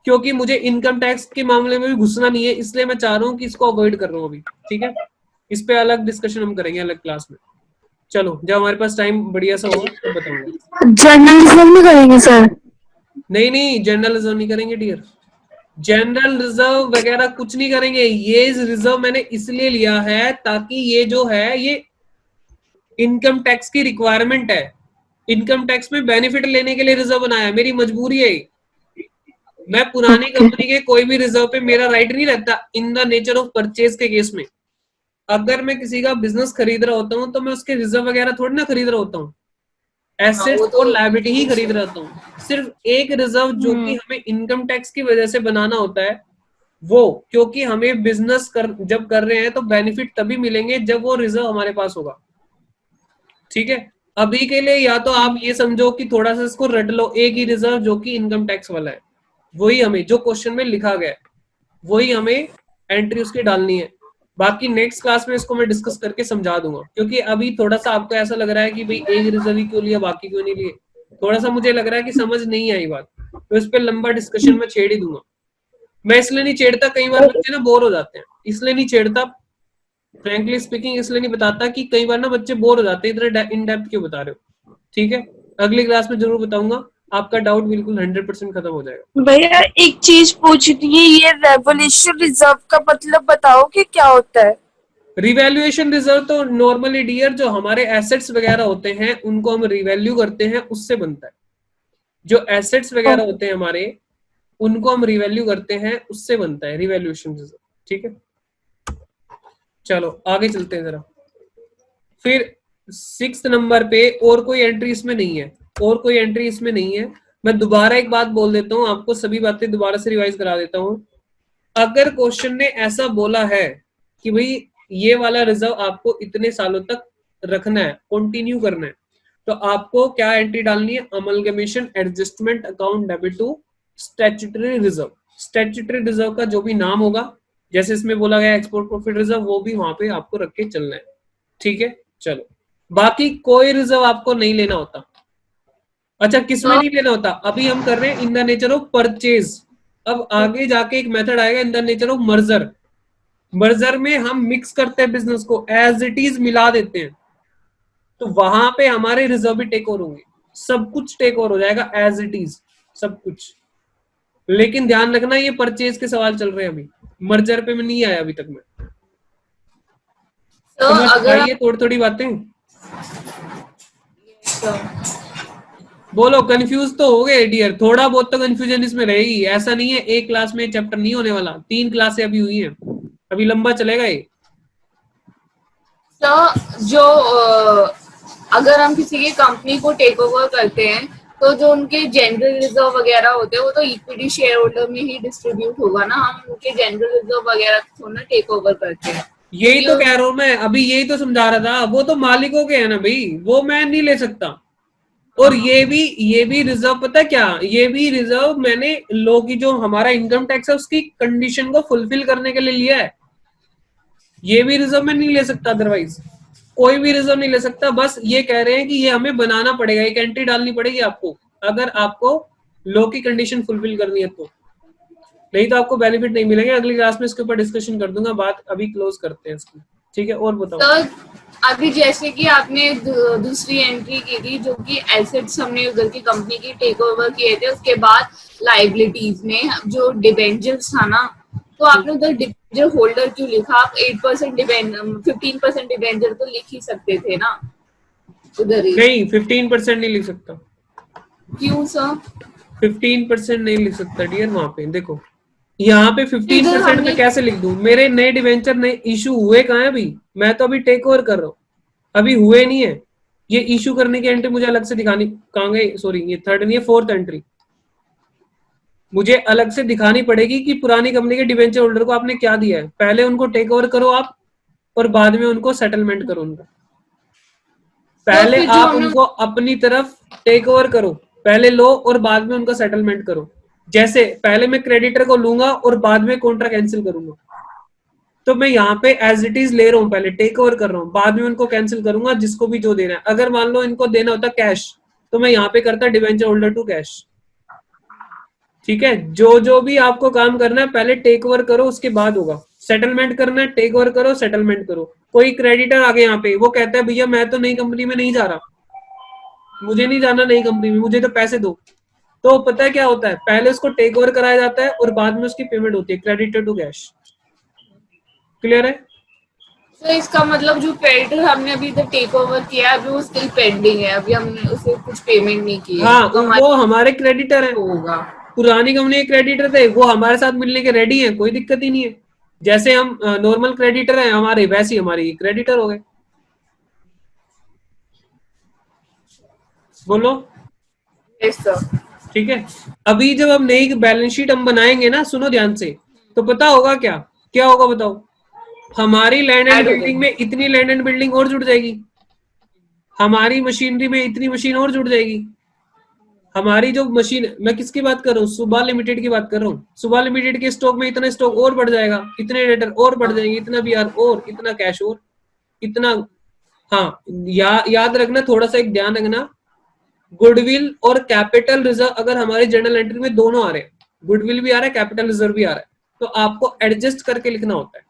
क्योंकि मुझे इनकम टैक्स के मामले में भी घुसना नहीं है, इसलिए मैं चाह रहा हूँ कि इसको अवॉइड कर रहा हूँ अभी, ठीक है। इस पे अलग डिस्कशन हम करेंगे अलग क्लास में। चलो जब हमारे पास टाइम बढ़िया सा होगा तो बताऊंगा। जर्नलिज्म नहीं करेंगे सर? नहीं जनरल रिजर्व नहीं करेंगे डियर, जनरल रिजर्व वगैरह कुछ नहीं करेंगे। ये रिजर्व मैंने इसलिए लिया है ताकि ये जो है ये इनकम टैक्स की रिक्वायरमेंट है, इनकम टैक्स में बेनिफिट लेने के लिए रिजर्व बनाया है, मेरी मजबूरी है। मैं पुरानी कंपनी के कोई भी रिजर्व पे मेरा राइट नहीं रहता in the nature of purchase के केस में। अगर मैं किसी का बिजनेस खरीद रहा होता हूँ तो मैं उसके रिजर्व वगैरह थोड़ी ना खरीद रहा होता हूँ, एसेट्स और लायबिलिटी ही खरीद रहा हूँ। सिर्फ एक रिजर्व जो कि हमें इनकम टैक्स की वजह से बनाना होता है वो, क्योंकि हमें बिजनेस जब कर रहे हैं तो बेनिफिट तभी मिलेंगे जब वो रिजर्व हमारे पास होगा, ठीक है। अभी के लिए या तो आप ये समझो कि थोड़ा सा इसको रट लो, एक ही रिजर्व जो कि इनकम टैक्स वाला है, वही हमें जो क्वेश्चन में लिखा गया है वही हमें एंट्री उसकी डालनी है। बाकी नेक्स्ट क्लास में इसको मैं डिस्कस करके समझा दूंगा, क्योंकि अभी थोड़ा सा आपको ऐसा लग रहा है कि भाई एक रिजर्व ही क्यों लिया बाकी क्यों नहीं लिए, थोड़ा सा मुझे लग रहा है कि समझ नहीं आई बात, तो इस पे लंबा डिस्कशन मैं छेड़ ही दूंगा। मैं इसलिए नहीं छेड़ता, कई बार बच्चे ना बोर हो जाते हैं, इसलिए नहीं छेड़ता, फ्रैंकली स्पीकिंग इसलिए नहीं बताता कि कई बार ना बच्चे बोर हो जाते हैं, इतना इन डेप्थ क्यों बता रहे हो। ठीक है, अगली क्लास में जरूर बताऊंगा, आपका डाउट बिल्कुल 100% खत्म हो जाएगा। भैया एक चीज पूछनी है, ये रेवोल्यूशन रिजर्व का मतलब बताओ कि क्या होता है? रिवैल्यूएशन रिजर्व तो नॉर्मली डियर जो हमारे एसेट्स वगैरह होते हैं उनको हम रिवैल्यू करते हैं, उससे बनता है। जो एसेट्स वगैरह होते हैं हमारे, उनको हम रिवैल्यू करते हैं, उससे बनता है रिवैल्यूएशन रिजर्व। ठीक है, चलो आगे चलते हैं जरा। फिर 6 नंबर पे और कोई एंट्री इसमें नहीं है, और कोई एंट्री इसमें नहीं है। मैं दोबारा एक बात बोल देता हूँ आपको, सभी बातें दोबारा से रिवाइज करा देता हूँ। अगर क्वेश्चन ने ऐसा बोला है कि भाई ये वाला रिजर्व आपको इतने सालों तक रखना है, कंटिन्यू करना है, तो आपको क्या एंट्री डालनी है? Amalgamation adjustment account debit to statutory reserve. Statutory reserve का जो भी नाम होगा, जैसे इसमें बोला गया एक्सपोर्ट प्रॉफिट रिजर्व, वो भी वहां पे आपको रख के चलना है। ठीक है, चलो बाकी कोई रिजर्व आपको नहीं लेना होता। अच्छा, किसमें नहीं लेना होता? अभी हम कर रहे हैं in the nature of purchase. अब आगे जाके एक मेथड आएगा in the nature of merger. Merger में हम मिक्स करते हैं बिजनेस को, एज इट इज मिला देते हैं, तो वहां पे हमारे रिजर्व भी टेक ओवर होंगे, सब कुछ टेक ओवर हो जाएगा एज इट इज, सब कुछ। लेकिन ध्यान रखना ये परचेज के सवाल चल रहे हैं, अभी मर्जर पे में नहीं आया अभी तक मैं। तो अगर ये थोड़ी थोड़ी बातें बोलो, कंफ्यूज तो हो गए डियर, थोड़ा बहुत तो कंफ्यूजन इसमें रहेगी, ऐसा नहीं है एक क्लास में चैप्टर नहीं होने वाला, 3 क्लासें अभी हुई हैं, अभी लंबा चलेगा ये। तो जो अगर हम किसी की कंपनी को टेक ओवर करते हैं तो जो उनके जनरल रिजर्व वगैरह होते हैं वो तो इक्विटी शेयर होल्डर में ही डिस्ट्रीब्यूट होगा ना, हम उनके जनरल रिजर्व वगैरह थोड़ा टेक ओवर करते हैं। यही तो कह रहा हूं मैं, अभी यही तो समझा रहा था, वो तो मालिकों के है ना भाई, वो मैं नहीं ले सकता। और ये भी रिजर्व, पता है क्या, ये भी रिजर्व मैंने लो की जो हमारा इनकम टैक्स है उसकी कंडीशन को फुलफिल करने के लिए लिया है। ये भी रिजर्व में नहीं ले सकता, अदरवाइज कोई भी रिजर्व नहीं ले सकता। बस ये कह रहे हैं कि ये हमें बनाना पड़ेगा, एक एंट्री डालनी पड़ेगी आपको, अगर आपको लो की कंडीशन फुलफिल करनी है तो, नहीं तो आपको बेनिफिट नहीं मिलेंगे। अगली क्लास में इसके ऊपर डिस्कशन कर दूंगा, बात अभी क्लोज करते हैं इसकी। ठीक है, और बताओ। तो अभी जैसे कि आपने दूसरी एंट्री की थी जो कि एसेट्स हमने उधर की कंपनी की टेक ओवर किए थे, उसके बाद लाइबिलिटीज में जो डिबेंचर्स था ना, तो आपने उधर डिबेंचर होल्डर क्यों लिखा? आप 8% डिबेंचर 15% डिबेंचर तो लिख ही सकते थे ना उधर ही। नहीं, 15% नहीं लिख सकता। क्यों सर? 15% नहीं लिख सकता डियर, वहां पे देखो, यहाँ पे 15% में कैसे लिख दूं? मेरे नए डिवेंचर नए इशू हुए कहाँ है अभी? मैं तो अभी टेक ओवर कर रहा हूँ, अभी हुए नहीं है। ये इशू करने की एंट्री मुझे अलग से दिखानी, कहाँ गई, सॉरी ये थर्ड नहीं है, फोर्थ एंट्री मुझे अलग से दिखानी पड़ेगी कि पुरानी कंपनी के डिवेंचर होल्डर को आपने क्या दिया है। पहले उनको टेक ओवर करो आप, और बाद में उनको सेटलमेंट करो उनका। पहले आप उनको अपनी तरफ टेक ओवर करो, पहले लो और बाद में उनका सेटलमेंट करो। जैसे पहले मैं क्रेडिटर को लूंगा और बाद में कॉन्ट्रैक्ट कैंसिल करूंगा, तो मैं यहाँ पे एज इट इज ले रहा हूँ, पहले टेक ओवर कर रहा हूँ, बाद में उनको कैंसिल करूंगा जिसको भी जो देना है। अगर मान लो इनको देना होता कैश, तो मैं यहाँ पे करता डिवेंचर होल्डर टू कैश। ठीक है, जो भी आपको काम करना है पहले टेक ओवर करो, उसके बाद होगा सेटलमेंट करना है। टेक ओवर करो, सेटलमेंट करो। कोई क्रेडिटर आ गया यहाँ पे, वो कहता है भैया मैं तो नई कंपनी में नहीं जा रहा, मुझे नहीं जाना नई कंपनी में, मुझे तो पैसे दो, तो पता है क्या होता है, पहले उसको टेक ओवर कराया जाता है और बाद में उसकी पेमेंट होती है, क्रेडिटर टू कैश। क्लियर है? तो इसका मतलब जो क्रेडिटर हमने अभी तक टेक ओवर किया है अभी वो स्टिल पेंडिंग है, अभी हमने उसे कुछ पेमेंट नहीं की है। हाँ, तो वो हमारे क्रेडिटर है, होगा। पुरानी कंपनी के क्रेडिटर थे, वो हमारे साथ मिलने के रेडी है, कोई दिक्कत ही नहीं है। जैसे हम नॉर्मल क्रेडिटर हैं हमारे, वैसे ही हमारी क्रेडिटर हो गए। बोलो। Yes sir. ठीक है, अभी जब हम नई बैलेंस शीट हम बनाएंगे ना, सुनो ध्यान से, तो पता होगा क्या क्या होगा बताओ? हमारी लैंड एंड बिल्डिंग में इतनी लैंड एंड बिल्डिंग और जुड़ जाएगी, हमारी मशीनरी में इतनी मशीन और जुड़ जाएगी। हमारी जो मशीन, मैं किसकी बात कर रहा हूँ? सुबह लिमिटेड की बात कर रहा हूँ। सुबह लिमिटेड के स्टॉक में इतना स्टॉक और बढ़ जाएगा, इतने डेटर और बढ़ जाएंगे, इतना बीआर और, इतना कैश और, इतना। हाँ, याद रखना, थोड़ा सा एक ध्यान रखना, गुडविल और कैपिटल रिजर्व अगर हमारे जर्नल एंट्री में दोनों आ रहे हैं, गुडविल भी आ रहा है, कैपिटल रिजर्व भी आ रहा है, तो आपको एडजस्ट करके लिखना होता है।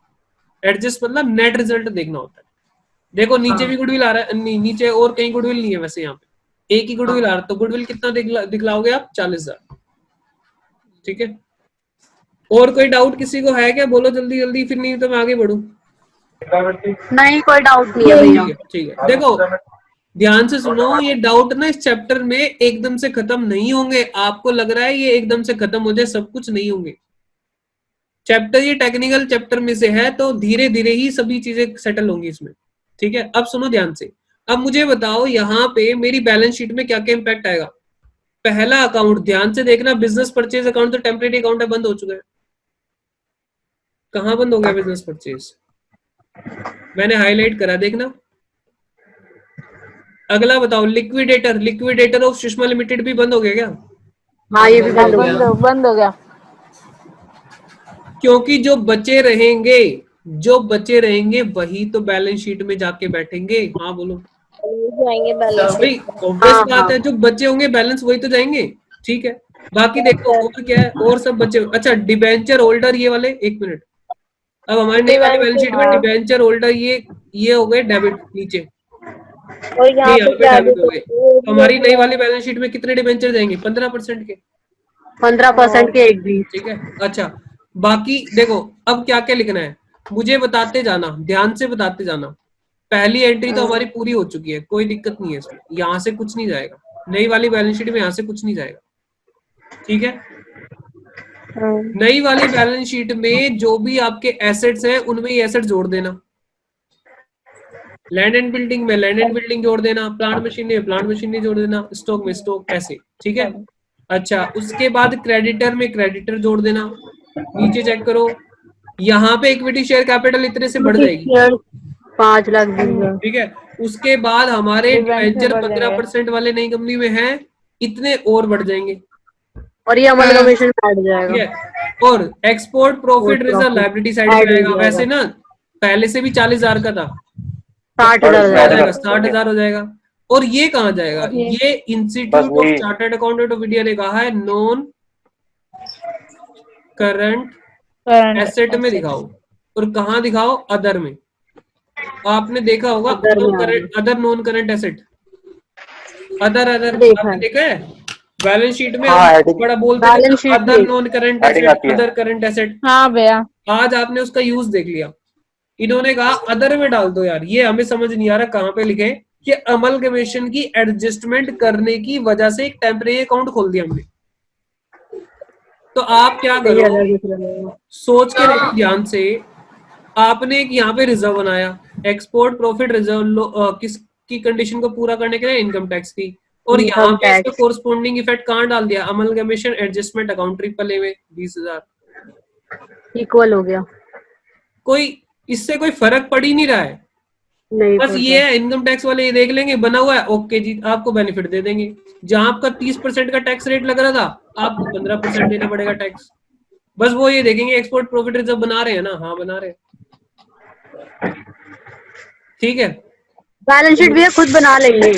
एडजस्ट मतलब नेट रिजल्ट देखना होता है। देखो नीचे भी गुडविल आ रहा है, नीचे और कहीं गुडविल नहीं है, वैसे यहाँ पे एक ही गुडविल आ रहा है, तो गुडविल कितना दिखलाओगे आप? 40,000। ठीक है, और कोई डाउट किसी को है क्या? बोलो जल्दी जल्दी, फिर नहीं तो मैं आगे बढ़ूं। नहीं, कोई डाउट नहीं है भैया। ठीक है, देखो ध्यान से सुनो, ये डाउट ना इस चैप्टर में एकदम से खत्म नहीं होंगे। आपको लग रहा है ये एकदम से खत्म हो जाए, सब कुछ नहीं होंगे। चैप्टर ये टेक्निकल चैप्टर में से है, तो धीरे धीरे ही सभी चीजें सेटल होंगी इसमें। ठीक है, अब सुनो ध्यान से। अब मुझे बताओ यहाँ पे मेरी बैलेंस शीट में क्या क्या इंपैक्ट आएगा। पहला अकाउंट ध्यान से देखना, बिजनेस परचेज अकाउंट तो टेम्परेरी अकाउंट है, बंद हो चुका है। कहाँ बंद हो गया बिजनेस परचेज? मैंने हाईलाइट करा, देखना। अगला बताओ, liquidator, liquidator of Sushma limited भी बंद हो गया क्या? हाँ, ये भी बंद हो गया। क्योंकि जो बचे रहेंगे वही तो बैलेंस शीट में जाके बैठेंगे। हाँ बोलो भाई, ऑब्वियस बात है, जो बचे होंगे बैलेंस वही तो जाएंगे। ठीक है, बाकी देखो और क्या है, और सब बचे। अच्छा, डिबेंचर होल्डर ये वाले, एक मिनट, अब हमारी नई वाली बैलेंस शीट में डिबेंचर होल्डर ये हो गए डेबिट नीचे, और यहाँ पे डेबिट हो गए। तो हमारी नई वाली बैलेंस शीट में कितने डिबेंचर जाएंगे? 15% के, 15% के एक भी। ठीक है। अच्छा, बाकी देखो अब क्या क्या लिखना है मुझे बताते जाना, ध्यान से बताते जाना। पहली एंट्री तो हमारी पूरी हो चुकी है, कोई दिक्कत नहीं है इसमें, यहाँ से कुछ नहीं जाएगा। नई वाली बैलेंस शीट में यहाँ से कुछ नहीं जाएगा। ठीक है, नई वाली बैलेंस शीट में जो भी आपके एसेट्स हैं उनमें ये एसेट जोड़ देना। लैंड एंड बिल्डिंग में लैंड एंड बिल्डिंग जोड़ देना, प्लांट मशीनरी में प्लांट मशीनरी जोड़ देना, स्टॉक में स्टॉक, ऐसे। ठीक है, अच्छा उसके बाद क्रेडिटर में क्रेडिटर जोड़ देना। नीचे चेक करो, यहाँ पे इक्विटी शेयर कैपिटल इतने से बढ़ जाएगी, 5 लाख। ठीक है। उसके बाद हमारे डिबेंचर 15% वाले नई कंपनी में हैं, इतने और बढ़ जाएंगे, और ये अमलगमेशन में ऐड जाएगा। ठीक है। और export profit reserve liability side में आएगा। वैसे ना पहले से भी 40,000 का था, 60,000 हो जाएगा। और ये कहाँ जाएगा? ये institute of chartered accountant of India ने कहा है नॉन करंट एसेट में दिखाओ। और कहाँ दिखाओ? अदर में। आपने देखा होगा other non current asset, other आपने देखा है बैलेंस शीट में? बड़ा बोलते हैं other non current asset, other current asset. हाँ भैया, आज आपने उसका यूज देख लिया। इन्होंने कहा अदर में डाल दो। यार ये हमें समझ नहीं आ रहा कहाँ पे लिखे कि अमलगमेशन की एडजस्टमेंट करने की वजह से एक टेम्परेरी अकाउंट खोल दिया हमने। तो आप क्या करो, सोच के देखो ध्यान से। आपने एक यहाँ पे रिजर्व बनाया, एक्सपोर्ट प्रॉफिट रिजर्व किसकी कंडीशन को पूरा करने के लिए? इनकम टैक्स की। और यहाँ पे इसका कोरस्पोंडिंग इफेक्ट कहाँ डाल दिया? Amalgamation adjustment account triple A में 20,000 इक्वल हो गया। कोई इससे कोई फर्क पड़ ही नहीं रहा है। नहीं बस ये है, इनकम टैक्स वाले ये देख लेंगे बना हुआ है, ओके जी आपको बेनिफिट दे देंगे। जहां आपका 30% का टैक्स रेट लग रहा था, आपको 15% देना पड़ेगा टैक्स। बस वो ये देखेंगे एक्सपोर्ट प्रॉफिट रिजर्व बना रहे हैं ना? हाँ बना रहे हैं, ठीक है। बैलेंस शीट भी खुद बना लेंगे।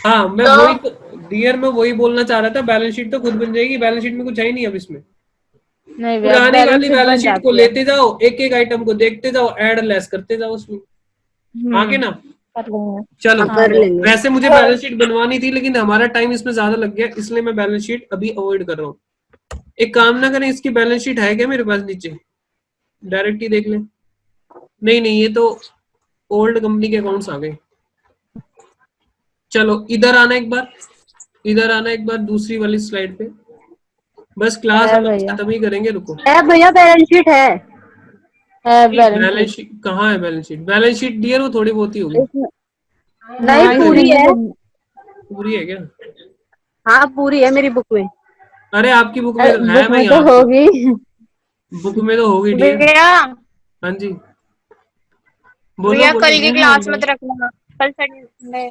हाँ मैं वही तो डियर मैं वही बोलना चाह रहा था, बैलेंस शीट तो खुद बन जाएगी। बैलेंस शीट में कुछ है ही नहीं अब इसमें। पुरानी वाली बैलेंस शीट को लेते जाओ, एक एक आइटम को देखते जाओ, ऐड लेस करते जाओ उसमें, आगे ना चलो। वैसे मुझे बैलेंस शीट बनवानी थी लेकिन हमारा टाइम इसमें ज्यादा लग गया, इसलिए मैं बैलेंस शीट अभी अवॉइड कर रहा हूँ। एक काम ना करें, इसकी बैलेंस शीट है क्या मेरे पास? नीचे डायरेक्ट ही देख लें। नहीं ये तो ओल्ड कंपनी के अकाउंट्स आ गए। चलो इधर आना एक बार, दूसरी वाली स्लाइड पे। बस क्लास खत्म ही करेंगे, रुको। भैया बैलेंस शीट है। बैलेंस शीट कहाँ है? बैलेंस शीट डियर वो थोड़ी बहुत ही होगी। नहीं पूरी है। पूरी है क्या? हाँ पूरी है मेरी बुक में। अरे आपकी बुक में तो है भाई, तो होगी, बुक में तो होगी डियर। भैया हाँ जी बोलो। भैया कल की क्लास मत रखना, कल संडे।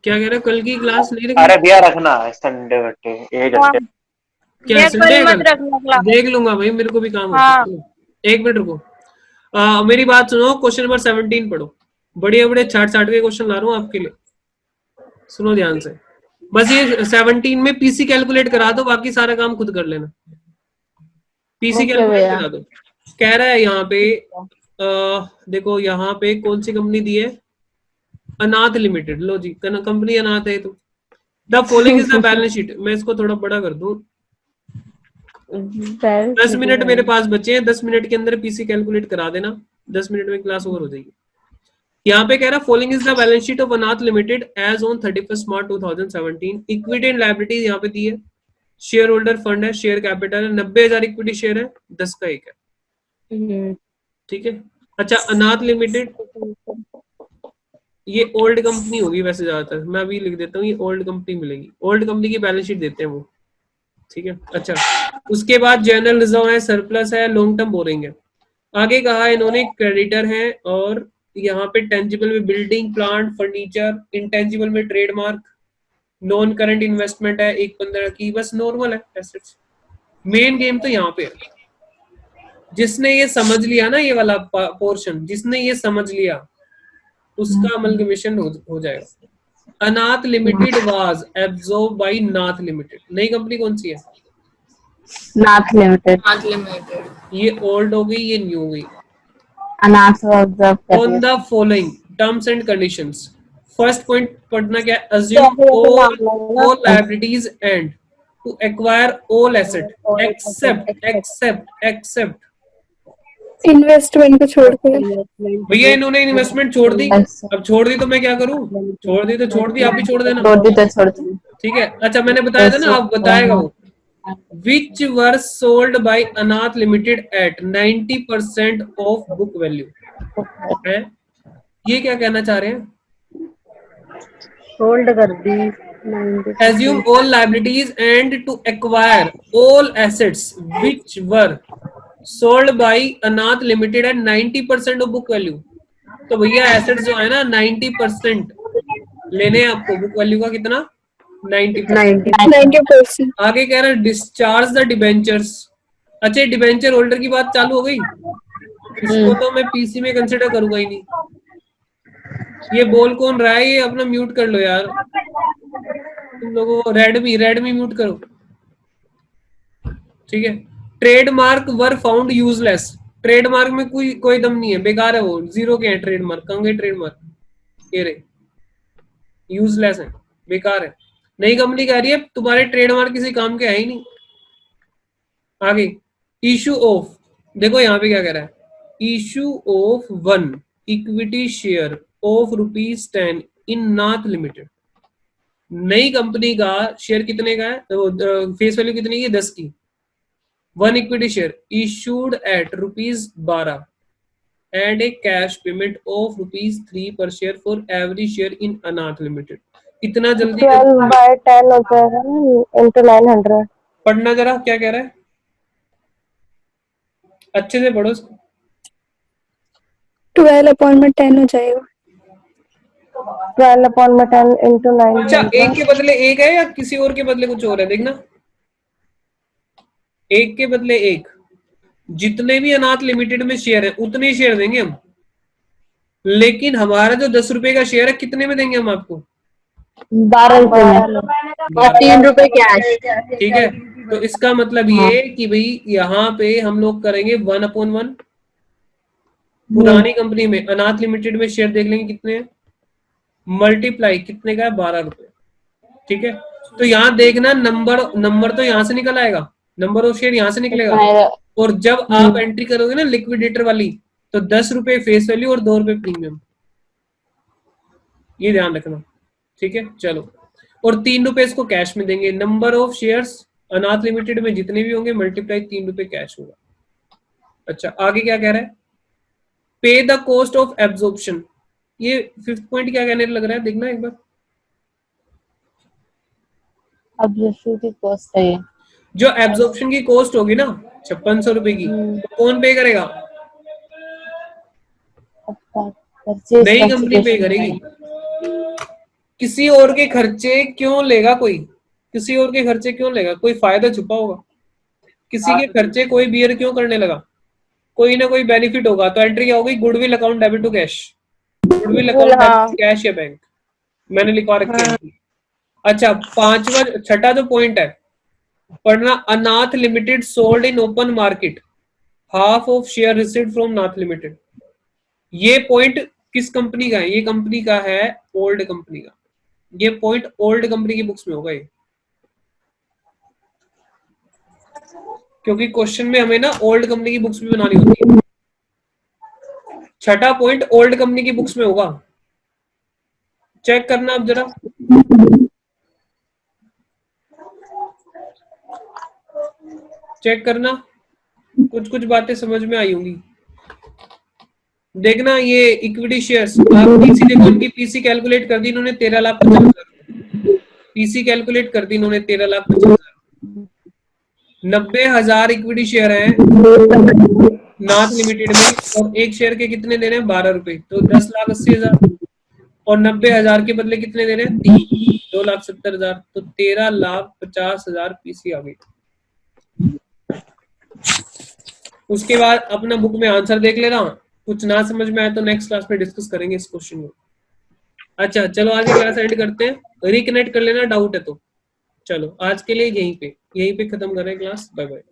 क्या कह रहे हो? कल की क्लास नहीं रखनी? अरे भैया रखना है संडे घंटे 1 घंटे। क्या संडे? मत रखना क्लास। देख लूंगा भाई, मेरे को भी काम हाँ। होता है। 1 मिनट रुको। मेरी बात सुनो, क्वेश्चन नंबर 17 पढ़ो। बढ़िया बड़े छाट के क्वेश्चन ला रहा हूँ आपके लिए। सुनो ध्यान से, बस ये 17 में पीसी कैलकुलेट करा दो, बाकी सारा काम खुद कर लेना। पीसी ओके कैलकुलेट भैया। करा दो। कह रहा है यहाँ पे देखो यहाँ पे कौन सी कंपनी दी है, अनाथ लिमिटेड। लो जी, कंपनी अनाथ है तो the following is the balance sheet. मैं इसको थोड़ा बड़ा कर दूं। 10 मिनट मेरे पास बचे हैं, 10 मिनट के अंदर पीसी कैलकुलेट करा देना, 10 मिनट में क्लास ओवर हो जाएगी। यहाँ पे कह रहा है following is the balance sheet of Anath limited as on 31 March 2017। Equity and liabilities यहाँ पे दी है, शेयर होल्डर फंड है, शेयर कैपिटल है 90,000 इक्विटी शेयर है, 10 का एक है, ठीक है। अच्छा, अनाथ लिमिटेड ये ओल्ड कंपनी होगी वैसे ज्यादातर, मैं अभी लिख देता हूँ, ये ओल्ड कंपनी मिलेगी, ओल्ड कंपनी की बैलेंस शीट देते हैं वो, ठीक है। अच्छा, उसके बाद जनरल रिजर्व है, सरप्लस है, लॉन्ग टर्म बोरिंग है। आगे कहा इन्होंने क्रेडिटर है, और यहाँ पे टेंजिबल में बिल्डिंग प्लांट फर्नीचर, इंटेंजिबल में ट्रेडमार्क, नॉन करंट इन्वेस्टमेंट है 1/15 की, बस नॉर्मल है एसेट्स। मेन गेम तो यहाँ पे है, जिसने ये समझ लिया ना, ये वाला पोर्शन जिसने ये समझ लिया उसका अमलगमेशन हो जाएगा। अनाथ limited was absorb by Nath limited. नई कंपनी कौन सी है? नाथ लिमिटेड। नाथ लिमिटेड। ये ओल्ड हो गई, ये न्यू हो गई। अनाथ ऑब्जर्व कर on the following terms and conditions. First point पढ़ना क्या है, assume all liabilities and to acquire all asset except investment को छोड़ के। भैया इन्होंने इन्वेस्टमेंट छोड़ दी, अब छोड़ दी तो मैं क्या करूं? छोड़ दी तो छोड़ दी, आप भी छोड़ देना, छोड़ दी तो छोड़ दी। ठीक है। अच्छा, मैंने बताया था ना, आप बताएगा वो, which were sold by अनाथ limited at 90% of book value है। ये क्या कहना चाह रहे हैं? होल्ड कर दी। Assume all liabilities and to acquire all assets which were sold by अनाथ limited at 90% of book value। तो भैया एसेट्स जो है ना 90% लेने हैं आपको, बुक वैल्यू का कितना? 90%। 90%। आगे कह रहा है डिस्चार्ज द डिबेंचर्स। अच्छा, डिबेंचर होल्डर की बात चालू हो गई, इसको तो मैं पीसी में कंसिडर करूंगा ही नहीं। ये बोल कौन रहा है? ये अपना म्यूट कर लो यार, तुम लोगों को रेडमी म्यूट करो, ठीक है। Trademark were found useless. Trademark में कोई दम नहीं है, बेकार है वो, जीरो के हैं ट्रेडमार्क। कहाँ गए ट्रेडमार्क? ये रहे, यूजलेस है, बेकार है। नई कंपनी कह रही है तुम्हारे ट्रेडमार्क किसी काम के है ही नहीं। आगे इशू ऑफ, देखो यहाँ पे क्या कह रहा है, issue of 1 equity share of ₹10 in Nath limited. नई कंपनी का शेयर कितने का है? तो फेस वैल्यू कितनी है? 10 की। 1 equity share issued at ₹12 and a cash payment of ₹3 per share for every share in अनाथ लिमिटेड। इतना जल्दी 12/10 हो जाएगा ना, into 900। पढ़ना जरा क्या कह रहा है, अच्छे से पढ़ो इसको। 12/10 हो जाएगा। 12/10 into 900। अच्छा, एक के बदले एक है या किसी और के बदले कुछ और है? देखना, एक के बदले एक, जितने भी अनाथ लिमिटेड में शेयर है उतने शेयर देंगे हम, लेकिन हमारा जो 10 रुपए का शेयर है कितने में देंगे हम आपको? 12 रुपए में और 3 रुपए कैश। ठीक है, तो इसका मतलब ये कि भाई यहाँ पे हम लोग करेंगे 1/1। पुरानी कंपनी में अनाथ लिमिटेड में शेयर देख लेंगे कितने हैं, मल्टीप्लाई कितने का है? 12 रुपए, ठीक है। तो यहाँ देखना, नंबर तो यहाँ से निकल आएगा, नंबर ऑफ शेयर यहाँ से निकलेगा, और जब आप एंट्री करोगे ना लिक्विडेटर वाली, तो 10 रुपए फेस वैल्यू और 2 रुपए प्रीमियम, ये ध्यान रखना, ठीक है। चलो, और 3 रुपए इसको कैश में देंगे। नंबर ऑफ शेयर्स अनाथ लिमिटेड में जितने भी होंगे मल्टीप्लाई 3 रुपए कैश होगा। अच्छा, आगे क्या कह रहा है, पे द कॉस्ट ऑफ एब्जॉर्प्शन। ये 5th पॉइंट क्या कहने लग रहा है, देखना एक बार। एब्जॉर्प्शन की कॉस्ट है, जो एब्जॉर्प्शन की कॉस्ट होगी ना 5600 रुपए की, तो कौन पे करेगा? नई कंपनी पे करेगी। किसी और के खर्चे क्यों लेगा कोई? किसी और के खर्चे क्यों लेगा? कोई फायदा छुपा होगा। किसी के खर्चे कोई बियर क्यों करने लगा? कोई ना कोई बेनिफिट होगा। तो एंट्री क्या होगी? Goodwill account debit to cash, goodwill account debit cash या बैंक। मैंने लिखवा रखे हैं। अच्छा, पांचवा छठा जो पॉइंट है पढ़ना, अनाथ limited sold in open market half of share received from Nath limited. ये पॉइंट किस कंपनी का है? ये कंपनी का है ओल्ड कंपनी का। ये पॉइंट ओल्ड कंपनी की बुक्स में होगा ये, क्योंकि क्वेश्चन में हमें ना ओल्ड कंपनी की बुक्स में बनानी होती है। छठा पॉइंट ओल्ड कंपनी की बुक्स में होगा, चेक करना अब जरा। चेक करना, कुछ कुछ बातें समझ में आई होंगी। देखना ये इक्विटी शेयर्स, आप पीसी देखो, इनकी पीसी कैलकुलेट कर दी इन्होंने 13,50,000। पीसी कैलकुलेट कर दी इन्होंने 13,50,000। 90,000 इक्विटी शेयर है नाथ लिमिटेड में, और एक शेयर के कितने दे रहे हैं? 12 रुपए, तो 10,80,000। और 90,000 के बदले कितने दे रहे हैं? 2,70,000, तो 13,50,000 पीसी आ गई। उसके बाद अपना बुक में आंसर देख लेना, कुछ ना समझ में आए तो नेक्स्ट क्लास में डिस्कस करेंगे इस क्वेश्चन को। अच्छा चलो आज की क्लास एंड करते हैं, रिकनेक्ट कर लेना डाउट है तो। चलो आज के लिए यहीं पे खत्म करें क्लास। Bye bye.